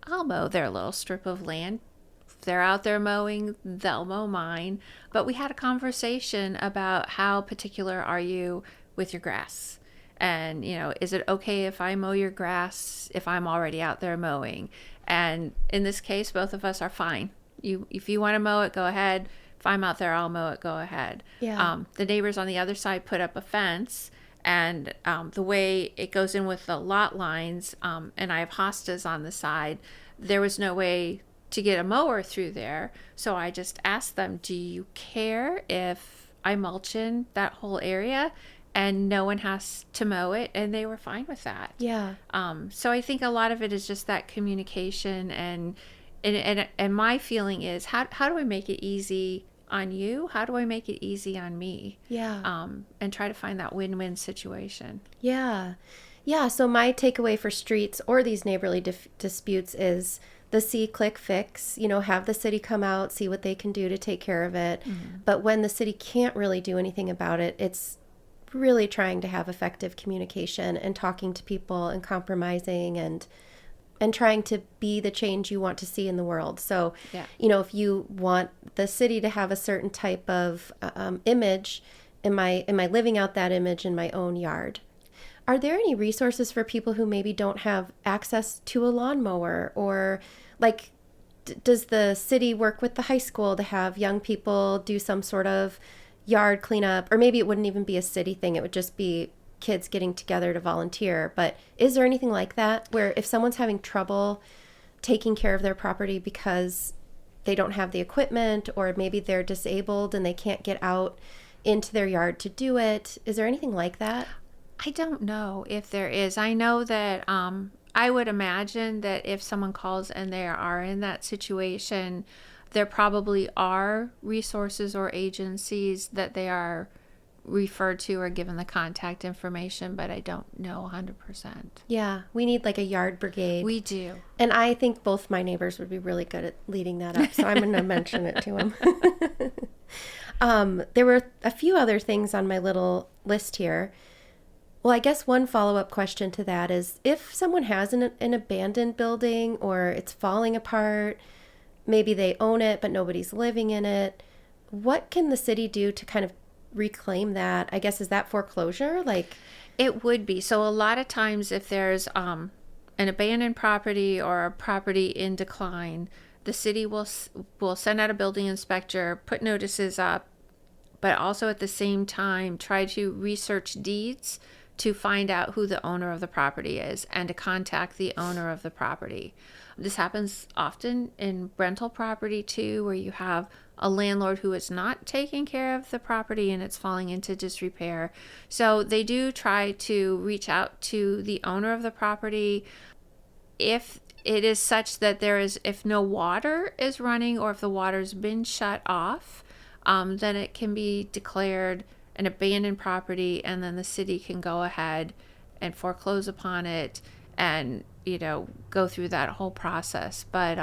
I'll mow their little strip of land. If they're out there mowing, they'll mow mine. But we had a conversation about how particular are you with your grass? And, is it okay if I mow your grass if I'm already out there mowing? And in this case, both of us are fine. If you want to mow it, go ahead. If I'm out there, I'll mow it, go ahead. Yeah. The neighbors on the other side put up a fence, and the way it goes in with the lot lines, and I have hostas on the side, there was no way to get a mower through there. So I just asked them, do you care if I mulch in that whole area and no one has to mow it? And they were fine with that. Yeah. So I think a lot of it is just that communication, and my feeling is, how do I make it easy on you? How do I make it easy on me? Yeah. And try to find that win-win situation. Yeah. Yeah. So my takeaway for streets or these neighborly disputes is the see, click, fix, have the city come out, see what they can do to take care of it. Mm-hmm. But when the city can't really do anything about it, it's really trying to have effective communication and talking to people and compromising and trying to be the change you want to see in the world. So, yeah. If you want the city to have a certain type of image, am I living out that image in my own yard? Are there any resources for people who maybe don't have access to a lawnmower, or does the city work with the high school to have young people do some sort of yard cleanup? Or maybe it wouldn't even be a city thing. It would just be kids getting together to volunteer. But is there anything like that where if someone's having trouble taking care of their property because they don't have the equipment, or maybe they're disabled and they can't get out into their yard to do it, is there anything like that? I don't know if there is. I know that I would imagine that if someone calls and they are in that situation, there probably are resources or agencies that they are referred to or given the contact information, but I don't know 100%. Yeah, we need a yard brigade. We do. And I think both my neighbors would be really good at leading that up, so I'm going to mention it to them. There were a few other things on my little list here. Well, I guess one follow-up question to that is, if someone has an abandoned building or it's falling apart, maybe they own it but nobody's living in it, what can the city do to kind of reclaim that? I guess, is that foreclosure? It would be. So a lot of times if there's an abandoned property or a property in decline, the city will send out a building inspector, put notices up, but also at the same time try to research deeds to find out who the owner of the property is and to contact the owner of the property. This happens often in rental property too, where you have a landlord who is not taking care of the property and it's falling into disrepair. So they do try to reach out to the owner of the property. If it is such that if no water is running or if the water's been shut off, then it can be declared an abandoned property, and then the city can go ahead and foreclose upon it and, go through that whole process. But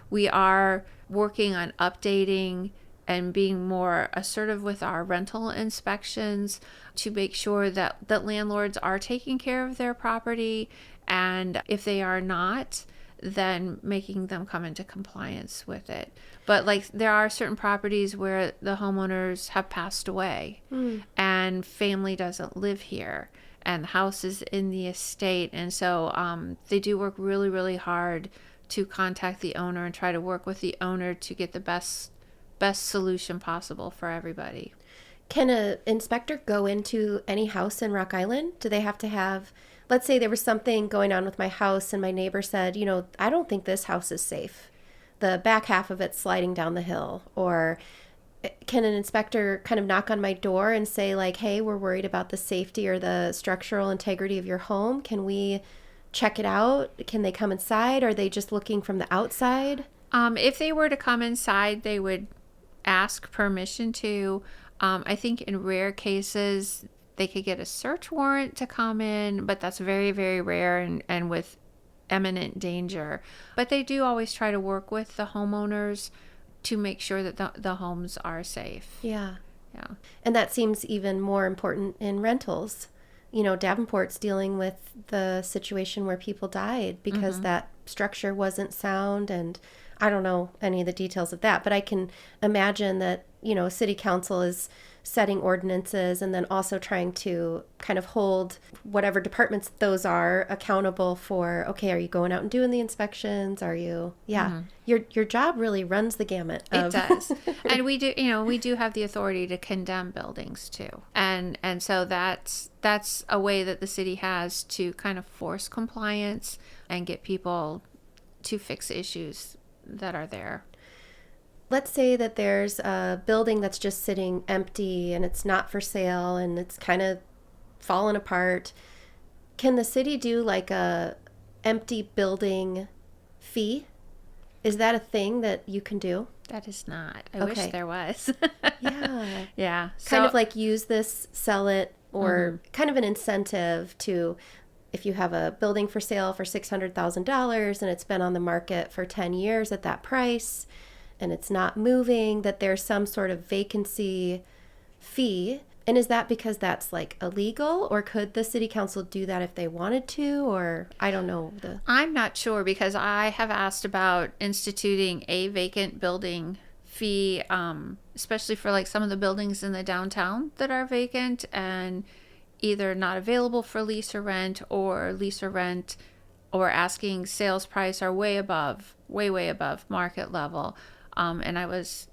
we are working on updating and being more assertive with our rental inspections to make sure that landlords are taking care of their property, and if they are not, then making them come into compliance with it. But there are certain properties where the homeowners have passed away and family doesn't live here and the house is in the estate. And so they do work really, really hard to contact the owner and try to work with the owner to get the best solution possible for everybody. Can an inspector go into any house in Rock Island? Do they have to have, let's say there was something going on with my house and my neighbor said, I don't think this house is safe. The back half of it's sliding down the hill. Or can an inspector kind of knock on my door and say hey, we're worried about the safety or the structural integrity of your home. Can we check it out? Can they come inside? Are they just looking from the outside? If they were to come inside, they would ask permission to. I think in rare cases, they could get a search warrant to come in, but that's very, very rare and with imminent danger. But they do always try to work with the homeowners to make sure that the homes are safe. Yeah. Yeah. And that seems even more important in rentals. Davenport's dealing with the situation where people died because that structure wasn't sound, and I don't know any of the details of that, but I can imagine that, city council is setting ordinances and then also trying to kind of hold whatever departments those are accountable for, okay, are you going out and doing the inspections? Are you, your job really runs the gamut. It does. And we do have the authority to condemn buildings too. And so that's a way that the city has to kind of force compliance and get people to fix issues that are there. Let's say that there's a building that's just sitting empty and it's not for sale and it's kind of fallen apart. Can the city do like a empty building fee? Is that a thing that you can do? That is not. I wish there was. Yeah. Yeah. Kind of like use this, sell it, or kind of an incentive to, if you have a building for sale for $600,000 and it's been on the market for 10 years at that price, and it's not moving, that there's some sort of vacancy fee. And is that because that's like illegal, or could the city council do that if they wanted to, or I don't know. I'm not sure, because I have asked about instituting a vacant building fee, especially for like some of the buildings in the downtown that are vacant and either not available for lease or rent, or asking sales price are way above market level. And I was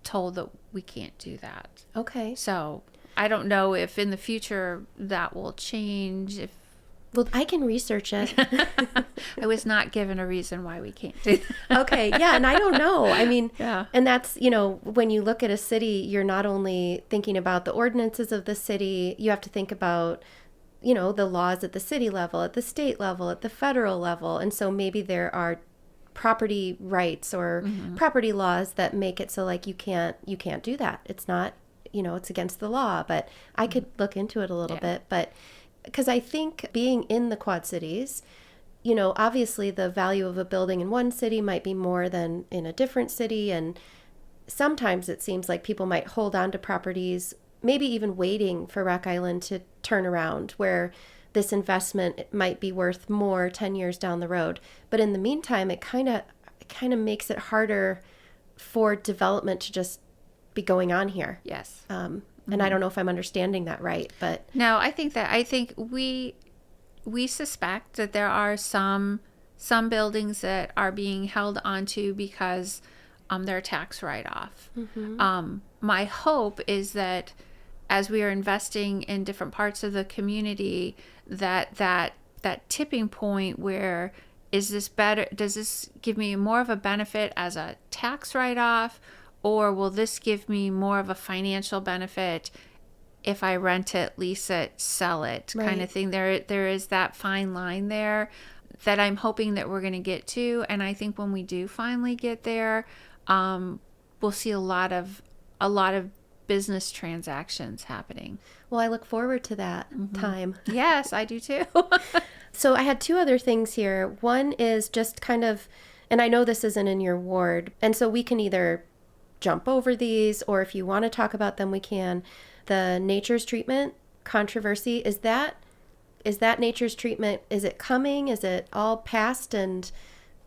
told that we can't do that. Okay. So I don't know if in the future that will change. Well, I can research it. I was not given a reason why we can't do that. Okay. Yeah. And I don't know. I mean, yeah. And that's, when you look at a city, you're not only thinking about the ordinances of the city, you have to think about, the laws at the city level, at the state level, at the federal level. And so maybe there are property rights or property laws that make it so like you can't do that. It's not, it's against the law, but I could look into it a little bit. But because I think being in the Quad Cities, obviously the value of a building in one city might be more than in a different city. And sometimes it seems like people might hold on to properties, maybe even waiting for Rock Island to turn around, where this investment might be worth more 10 years down the road. But in the meantime, it kind of makes it harder for development to just be going on here. Yes. And I don't know if I'm understanding that right, but no, I think we suspect that there are some buildings that are being held onto because they're tax write-off. My hope is that as we are investing in different parts of the community, that tipping point where is this better? Does this give me more of a benefit as a tax write-off, or will this give me more of a financial benefit if I rent it, lease it, sell it, kind of thing? There is that fine line there that I'm hoping that we're going to get to, and I think when we do finally get there, we'll see a lot of business transactions happening. Well, I look forward to that time. Yes, I do too. So I had two other things here. One is just kind of, and I know this isn't in your ward, and so we can either jump over these, or if you want to talk about them, we can. The nature's treatment controversy, is that nature's treatment, is it coming? Is it all passed and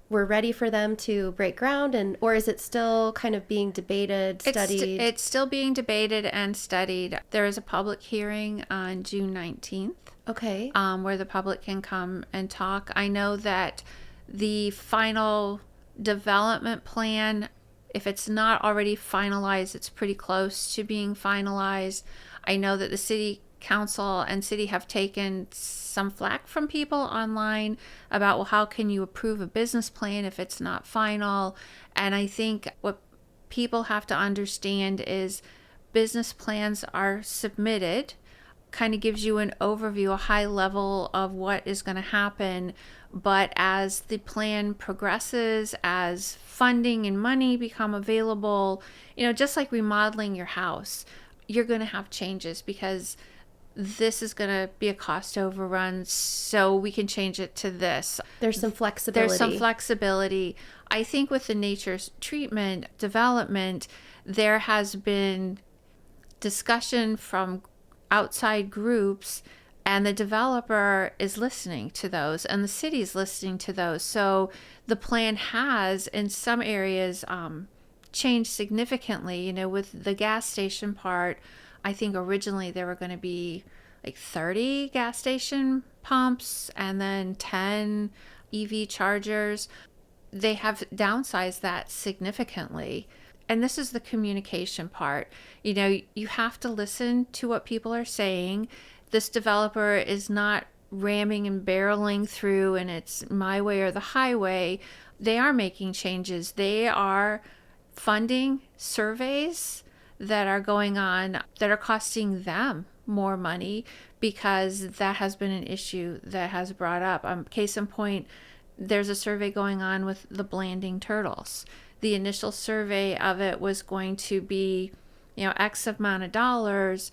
we're ready for them to break ground, or is it still kind of being debated, studied? It's still being debated and studied. There is a public hearing on June 19th. Okay. Where the public can come and talk. I know that the final development plan, if it's not already finalized, it's pretty close to being finalized. I know that the city council and city have taken some flack from people online about, well, how can you approve a business plan if it's not final? And I think what people have to understand is business plans are submitted kind of gives you an overview, a high level of what is going to happen. But as the plan progresses, as funding and money become available, just like remodeling your house, you're going to have changes because this is going to be a cost overrun, so we can change it to this. There's some flexibility. I think with the nature's treatment development, there has been discussion from outside groups, and the developer is listening to those, and the city is listening to those. So the plan has, in some areas, changed significantly. With the gas station part, I think originally there were going to be like 30 gas station pumps and then 10 EV chargers. They have downsized that significantly. And this is the communication part. You have to listen to what people are saying. This developer is not ramming and barreling through and it's my way or the highway. They are making changes. They are funding surveys that are going on that are costing them more money because that has been an issue that has brought up. Case in point, there's a survey going on with the Blanding turtles. The initial survey of it was going to be, X amount of dollars.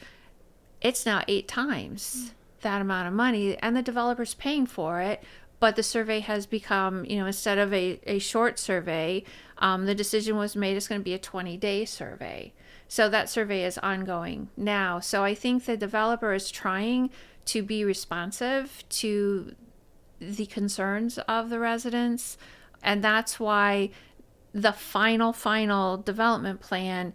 It's now 8 times that amount of money, and the developer's paying for it. But the survey has become, instead of a short survey, the decision was made it's going to be a 20-day survey. So that survey is ongoing now. So I think the developer is trying to be responsive to the concerns of the residents. And that's why the final development plan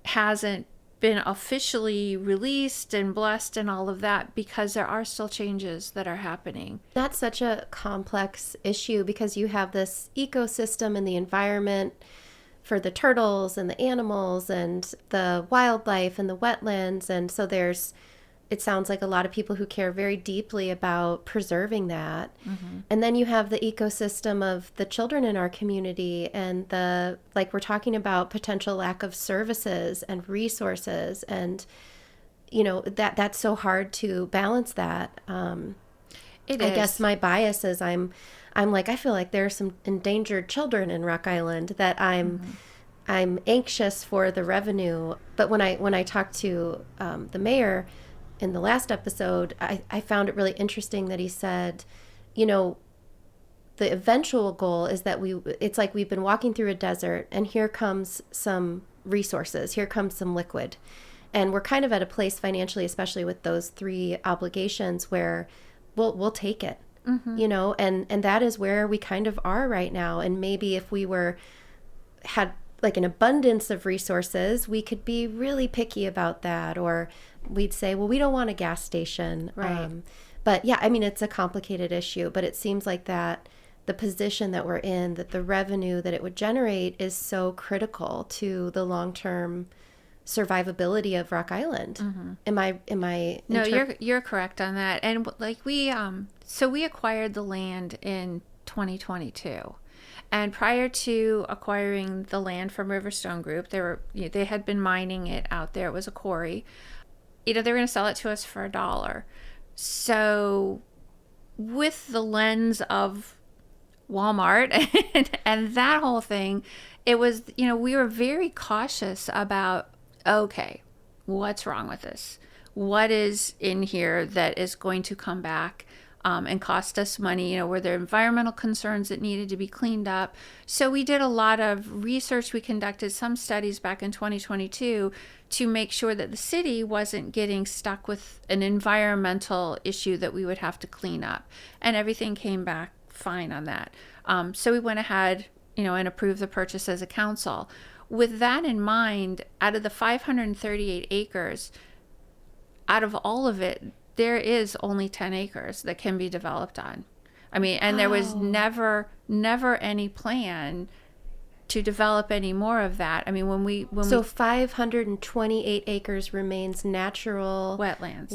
hasn't been officially released and blessed and all of that, because there are still changes that are happening. That's such a complex issue because you have this ecosystem and the environment for the turtles and the animals and the wildlife and the wetlands. And so it sounds like a lot of people who care very deeply about preserving that. Mm-hmm. And then you have the ecosystem of the children in our community and we're talking about potential lack of services and resources. And, that's so hard to balance that. It is. I guess my bias is I'm like, I feel like there are some endangered children in Rock Island that I'm anxious for the revenue. But when I talked to the mayor in the last episode, I found it really interesting that he said, the eventual goal is that it's like we've been walking through a desert and here comes some resources, here comes some liquid. And we're kind of at a place financially, especially with those 3 obligations, where we'll take it. Mm-hmm. And that is where we kind of are right now. And maybe if we had like an abundance of resources, we could be really picky about that, or we'd say, well, we don't want a gas station. Right. But yeah, I mean, it's a complicated issue, but it seems like that the position that we're in, that the revenue that it would generate is so critical to the long-term survivability of Rock Island. Mm-hmm. Am I No, you're correct on that. And like we acquired the land in 2022. And prior to acquiring the land from Riverstone Group, they had been mining it out there. It was a quarry. They were going to sell it to us for $1. So with the lens of Walmart and that whole thing, it was, we were very cautious about, okay, what's wrong with this? What is in here that is going to come back and cost us money? Were there environmental concerns that needed to be cleaned up? So we did a lot of research. We conducted some studies back in 2022 to make sure that the city wasn't getting stuck with an environmental issue that we would have to clean up. And everything came back fine on that. So we went ahead, and approved the purchase as a council. With that in mind, out of the 538 acres, out of all of it, there is only 10 acres that can be developed on. I mean, and there was never any plan to develop any more of that. I mean, So 528 acres remains natural wetlands.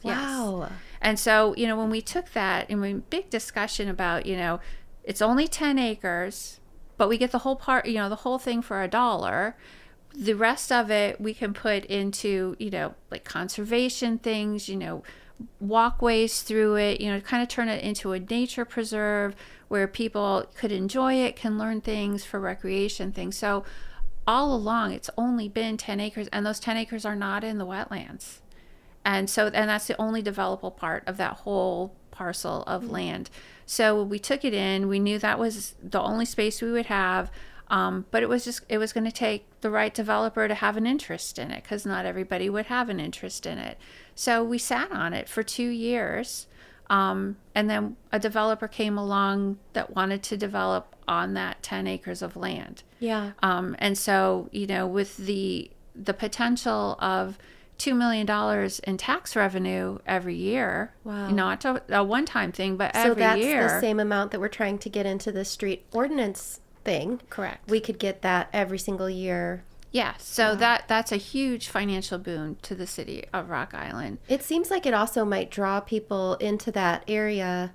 Wow. Yes. And so, when we took that, and we big discussion about, it's only 10 acres, but we get the whole part, the whole thing for $1. the rest of it we can put into, like conservation things, walkways through it, kind of turn it into a nature preserve where people could enjoy it, can learn things for recreation things. So all along, it's only been 10 acres, and those 10 acres are not in the wetlands. And that's the only developable part of that whole parcel of land. So we took it in. We knew that was the only space we would have. But it was going to take the right developer to have an interest in it, because not everybody would have an interest in it. So we sat on it for 2 years. And then a developer came along that wanted to develop on that 10 acres of land. Yeah. And so, with the potential of $2 million in tax revenue every year. Wow. Not a one-time thing, but every year. So that's the same amount that we're trying to get into the street ordinance thing. Correct. We could get that every single year. Yeah. So that's a huge financial boon to the city of Rock Island. It seems like it also might draw people into that area,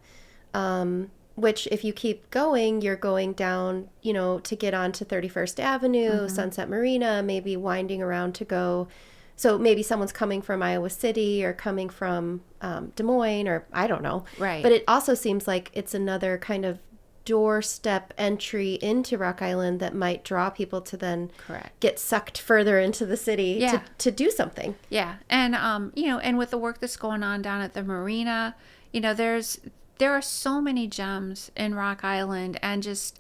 which if you keep going, you're going down, to get onto 31st Avenue, Sunset Marina, maybe winding around to go. So maybe someone's coming from Iowa City or coming from Des Moines, or I don't know. Right. But it also seems like it's another kind of doorstep entry into Rock Island that might draw people to then get sucked further into the city to do something. Yeah. And, and with the work that's going on down at the marina, there are so many gems in Rock Island, and just,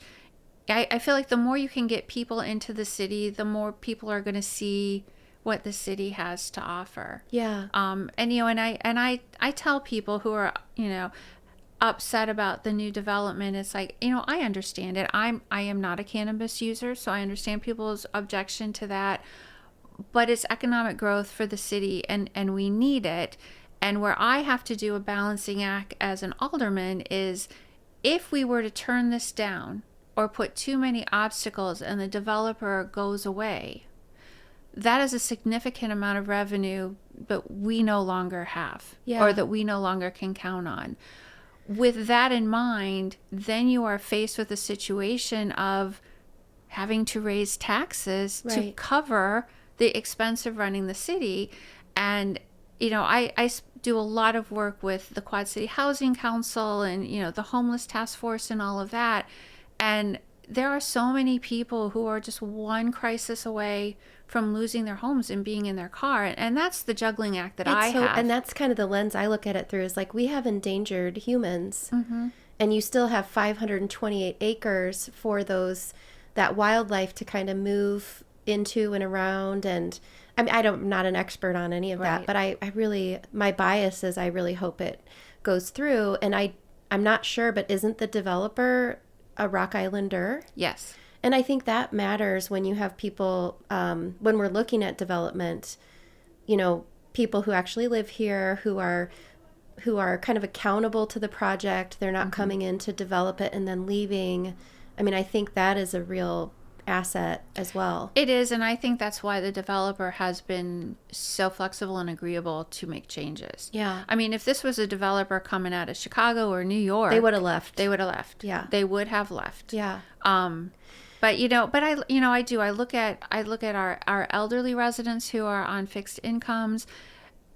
I feel like the more you can get people into the city, the more people are going to see what the city has to offer. Yeah. And I tell people who are, upset about the new development, it's like, I understand it. I am not a cannabis user, so I understand people's objection to that, but it's economic growth for the city, and we need it. And where I have to do a balancing act as an alderman is, if we were to turn this down or put too many obstacles and the developer goes away, that is a significant amount of revenue that we no longer have, or that we no longer can count on. With that in mind, then you are faced with a situation of having to raise taxes to cover the expense of running the city. And, I do a lot of work with the Quad City Housing Council and, the Homeless Task Force and all of that. And there are so many people who are just one crisis away from losing their homes and being in their car. And that's the juggling act that I have. And that's kind of the lens I look at it through, is like, we have endangered humans, and you still have 528 acres for that wildlife to kind of move into and around. And I mean, I'm not an expert on any of that, but I really, my bias is I really hope it goes through. And I'm not sure, but isn't the developer a Rock Islander? Yes. And I think that matters when you have people, when we're looking at development, people who actually live here, who are kind of accountable to the project. They're not coming in to develop it and then leaving. I mean, I think that is a real asset as well. It is, and I think that's why the developer has been so flexible and agreeable to make changes. Yeah. I mean, if this was a developer coming out of Chicago or New York, they would have left. Yeah. They would have left. Yeah. But I look at our elderly residents who are on fixed incomes,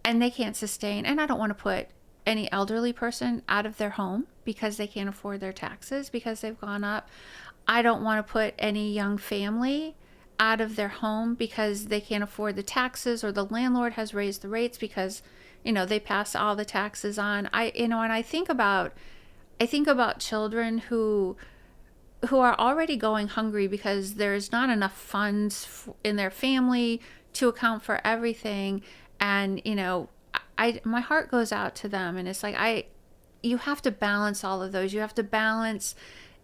and they can't sustain, and I don't want to put any elderly person out of their home because they can't afford their taxes because they've gone up. I don't want to put any young family out of their home because they can't afford the taxes, or the landlord has raised the rates because, they pass all the taxes on. And I think about children who are already going hungry because there's not enough funds in their family to account for everything. And, my heart goes out to them, and it's like, you have to balance all of those. You have to balance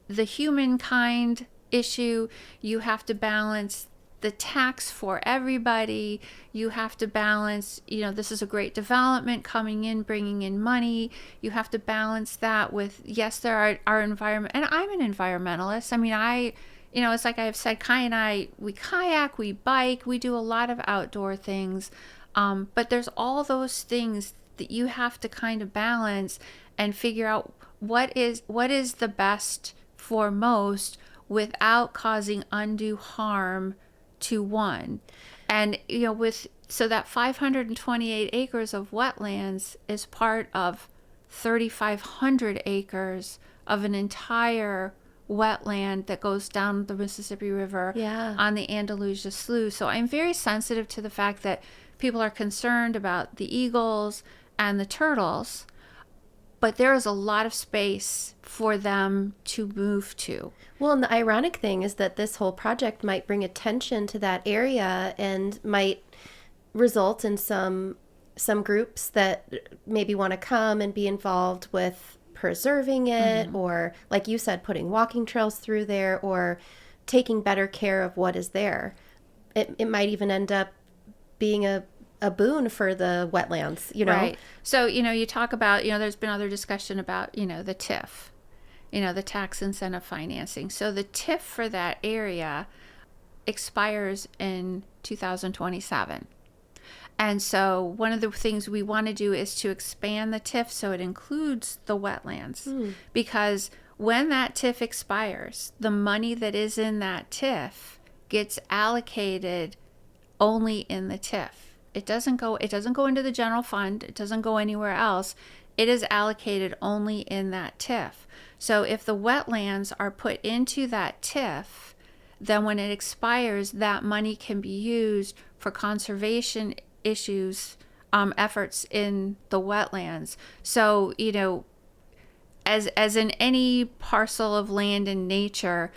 the humankind issue. You have to balance the tax for everybody. You have to balance, this is a great development coming in, bringing in money. You have to balance that with, yes, there are environment, and I'm an environmentalist. I mean, it's like I've said, Kai and I, we kayak, we bike, we do a lot of outdoor things. But there's all those things that you have to kind of balance and figure out what is the best for most without causing undue harm to 1. And, so that 528 acres of wetlands is part of 3,500 acres of an entire wetland that goes down the Mississippi River on the Andalusia Slough. So I'm very sensitive to the fact that people are concerned about the eagles and the turtles, but there is a lot of space for them to move to. Well, and the ironic thing is that this whole project might bring attention to that area and might result in some groups that maybe want to come and be involved with preserving it, or, like you said, putting walking trails through there, or taking better care of what is there. It might even end up being a boon for the wetlands, Right. So, you talk about, there's been other discussion about, the TIF, the tax incentive financing. So the TIF for that area expires in 2027. And so one of the things we want to do is to expand the TIF so it includes the wetlands. Because when that TIF expires, the money that is in that TIF gets allocated only in the TIF. It doesn't go into the general fund. It doesn't go anywhere else. It is allocated only in that TIF. So if the wetlands are put into that TIF, then when it expires, that money can be used for conservation issues, efforts in the wetlands. So, as in any parcel of land in nature,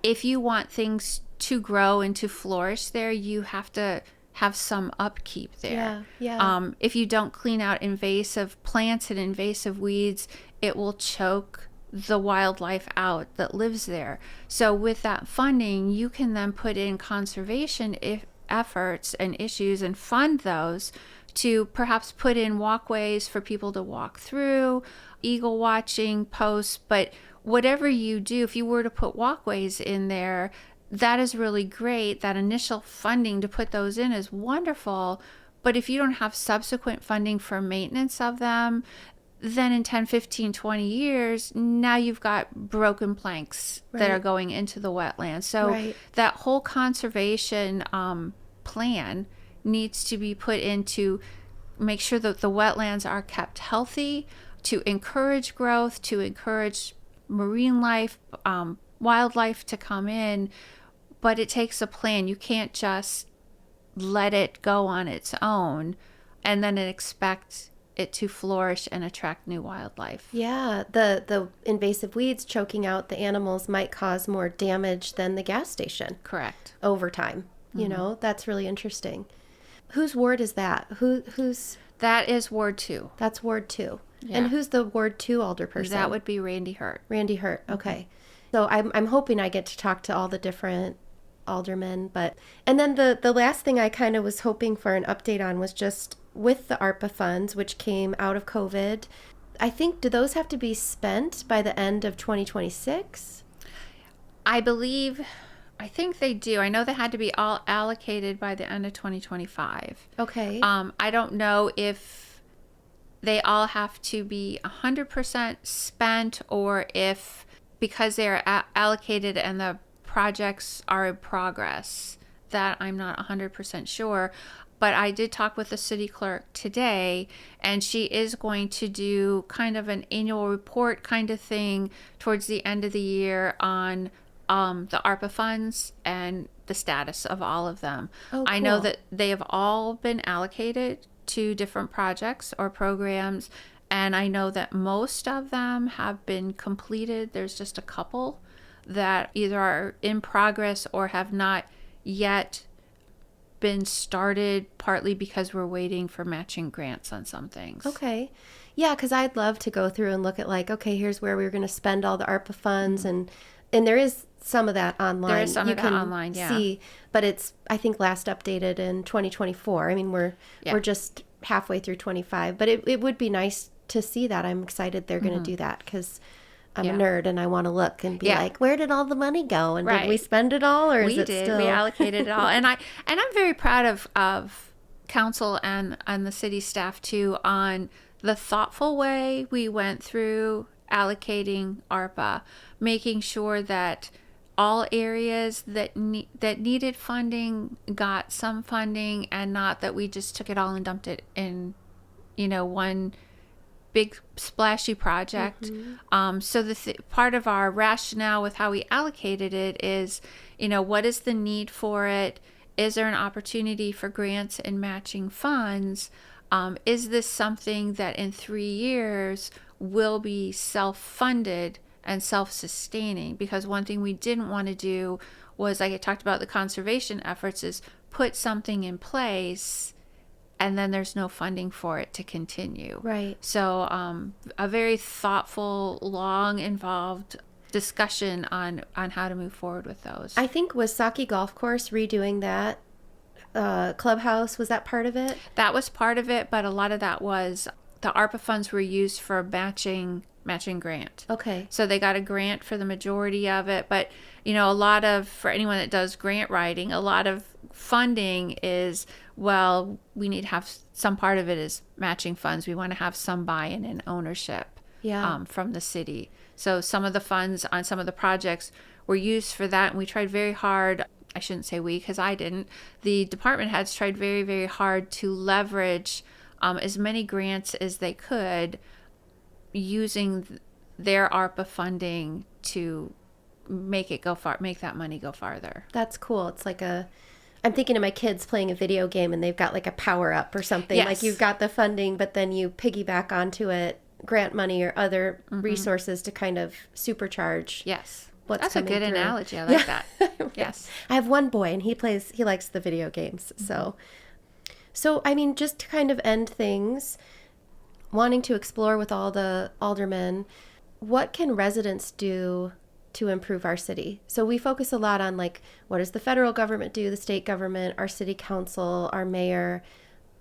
if you want things to grow and to flourish there, you have to have some upkeep there. If you don't clean out invasive plants and invasive weeds, it will choke the wildlife out that lives there. So with that funding, you can then put in conservation efforts and issues and fund those to perhaps put in walkways for people to walk through, eagle watching posts. But whatever you do, if you were to put walkways in there, that is really great. That initial funding to put those in is wonderful. But if you don't have subsequent funding for maintenance of them, then in 10, 15, 20 years, now you've got broken planks that are going into the wetlands. So that whole conservation plan needs to be put in to make sure that the wetlands are kept healthy, to encourage growth, to encourage marine life, wildlife to come in. But it takes a plan. You can't just let it go on its own and then expect it to flourish and attract new wildlife. Yeah, the invasive weeds choking out the animals might cause more damage than the gas station. Correct. Over time. That's really interesting. Whose ward is that? Who's That is Ward 2. That's Ward 2. Yeah. And who's the Ward 2 alderperson? That would be Randy Hurt. Randy Hurt. Okay. So I'm hoping I get to talk to all the different aldermen, and then the last thing I kind of was hoping for an update on was just with the ARPA funds, which came out of COVID. I think, do those have to be spent by the end of 2026? I think they do. I know they had to be all allocated by the end of 2025. Okay. I don't know if they all have to be 100% spent, or if because they are allocated and the projects are in progress. That I'm not 100% sure. But I did talk with the city clerk today, and she is going to do kind of an annual report kind of thing towards the end of the year on the ARPA funds and the status of all of them. Oh, cool. I know that they have all been allocated to different projects or programs, and I know that most of them have been completed. There's just a couple that either are in progress or have not yet been started, partly because we're waiting for matching grants on some things. Okay. Yeah, because I'd love to go through and look at, like, okay, here's where we were going to spend all the ARPA funds, and there is some of that online. There is some of that online, yeah. See, but it's, I think, last updated in 2024. I mean, we're just halfway through 25, but it would be nice to see that. I'm excited they're going to do that, because I'm a nerd and I want to look and be like, where did all the money go? And did we spend it all, or is it still? We allocated it all. And I'm very proud of council and the city staff too on the thoughtful way we went through allocating ARPA, making sure that all areas that needed funding got some funding, and not that we just took it all and dumped it in, one big splashy project. So the part of our rationale with how we allocated it is, what is the need for it? Is there an opportunity for grants and matching funds? Is this something that in 3 years will be self-funded and self-sustaining? Because one thing we didn't want to do was, like I talked about the conservation efforts, is put something in place and then there's no funding for it to continue. Right. So a very thoughtful, long, involved discussion on how to move forward with those. I think was Saki Golf Course redoing that clubhouse, was that part of it? That was part of it, but a lot of that was the ARPA funds were used for matching grant. Okay. So they got a grant for the majority of it, but a lot of, for anyone that does grant writing, a lot of funding is, well, we need to have some part of it is matching funds. We want to have some buy-in and ownership from the city. So some of the funds on some of the projects were used for that, and we tried very hard. I shouldn't say we, because I didn't. The department heads tried very, very hard to leverage as many grants as they could, using their ARPA funding to make that money go farther. That's cool. It's like I'm thinking of my kids playing a video game and they've got like a power up or something. Yes. Like you've got the funding, but then you piggyback onto it, grant money or other resources to kind of supercharge. Yes. What's That's a good through. analogy. I like that. Yes. I have one boy and he likes the video games. So I mean, just to kind of end things, wanting to explore with all the aldermen, what can residents do to improve our city? So we focus a lot on like, what does the federal government do, the state government, our city council, our mayor,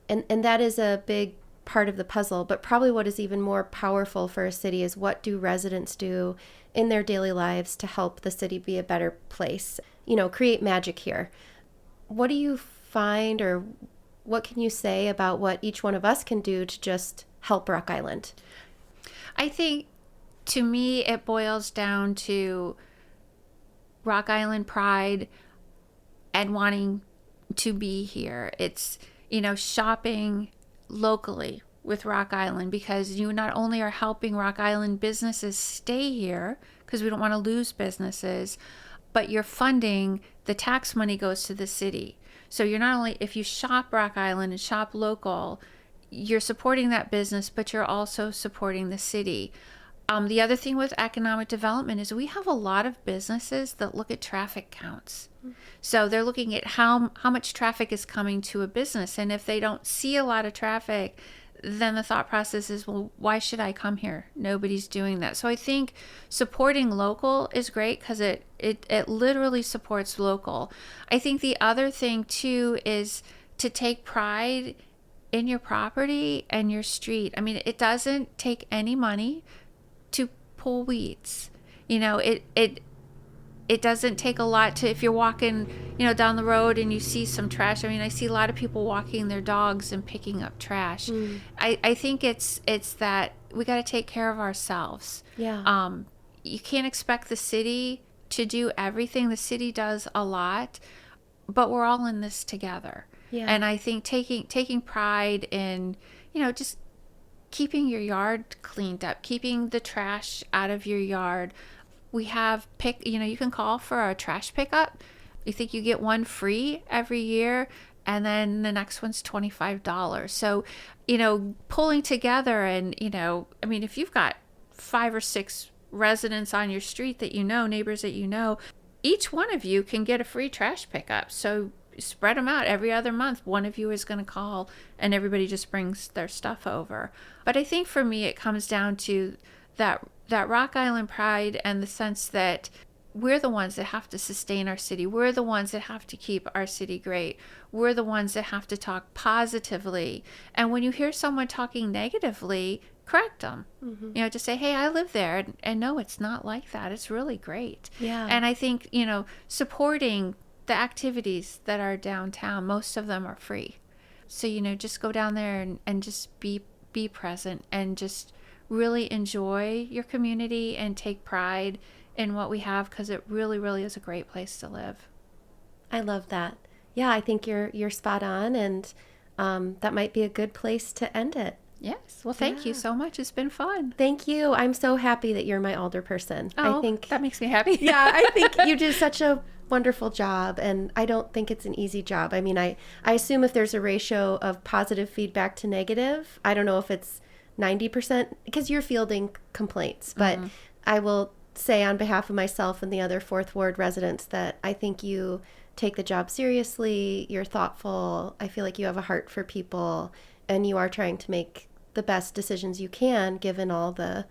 and that is a big part of the puzzle. But probably what is even more powerful for a city is, what do residents do in their daily lives to help the city be a better place? Create magic here. What do you find, or what can you say about what each one of us can do to just help Rock Island? I think, to me, it boils down to Rock Island pride and wanting to be here. It's, shopping locally with Rock Island, because you not only are helping Rock Island businesses stay here, because we don't want to lose businesses, but you're funding, the tax money goes to the city. So you're not only, if you shop Rock Island and shop local, you're supporting that business, but you're also supporting the city. The other thing with economic development is we have a lot of businesses that look at traffic counts. So they're looking at how much traffic is coming to a business. And if they don't see a lot of traffic, then the thought process is, well, why should I come here? Nobody's doing that. So I think supporting local is great, because it literally supports local. I think the other thing too is to take pride in your property and your street. I mean, it doesn't take any money to pull weeds. It doesn't take a lot to, if you're walking, down the road and you see some trash. I mean, I see a lot of people walking their dogs and picking up trash. I think it's that we got to take care of ourselves. Yeah. You can't expect the city to do everything. The city does a lot, but we're all in this together. Yeah. And I think taking pride in, just keeping your yard cleaned up, keeping the trash out of your yard. We have you can call for a trash pickup. You think you get one free every year, and then the next one's $25. So, pulling together and, I mean, if you've got 5 or 6 residents on your street that neighbors that each one of you can get a free trash pickup. So spread them out every other month. One of you is going to call and everybody just brings their stuff over. But I think for me, it comes down to that Rock Island pride and the sense that we're the ones that have to sustain our city. We're the ones that have to keep our city great. We're the ones that have to talk positively. And when you hear someone talking negatively, correct them. Just say, hey, I live there. And no, it's not like that. It's really great. Yeah. And I think, supporting the activities that are downtown, most of them are free. So, just go down there and just be present and just really enjoy your community and take pride in what we have, because it really, really is a great place to live. I love that. Yeah, I think you're spot on, and that might be a good place to end it. Yes. Well, thank you so much. It's been fun. Thank you. I'm so happy that you're my alder person. Oh, I think that makes me happy. yeah, I think you do such a wonderful job, and I don't think it's an easy job. I mean, I assume if there's a ratio of positive feedback to negative, I don't know if it's 90% because you're fielding complaints, but I will say on behalf of myself and the other Fourth Ward residents that I think you take the job seriously, you're thoughtful, I feel like you have a heart for people, and you are trying to make the best decisions you can given all the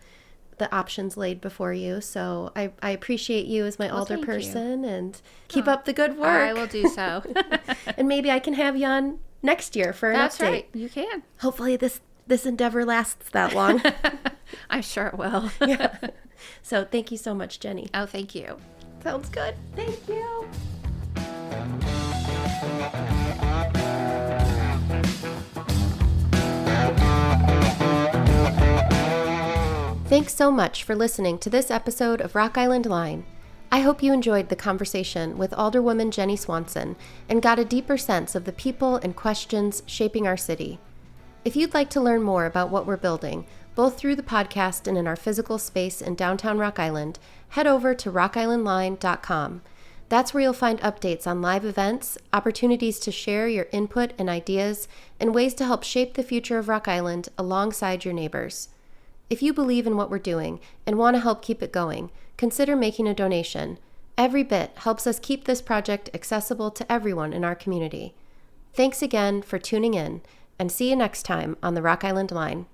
options laid before you. So I appreciate you as my alder person, and keep up the good work. I will do so. And maybe I can have you on next year for an That's update. right. You can. Hopefully this endeavor lasts that long. I'm sure it will. Yeah. So thank you so much, Jenni. Oh, thank you. Sounds good. Thank you. Thanks so much for listening to this episode of Rock Island Line. I hope you enjoyed the conversation with alderwoman Jenni Swanson and got a deeper sense of the people and questions shaping our city. If you'd like to learn more about what we're building, both through the podcast and in our physical space in downtown Rock Island, head over to rockislandline.com. That's where you'll find updates on live events, opportunities to share your input and ideas, and ways to help shape the future of Rock Island alongside your neighbors. If you believe in what we're doing and want to help keep it going, consider making a donation. Every bit helps us keep this project accessible to everyone in our community. Thanks again for tuning in, and see you next time on the Rock Island Line.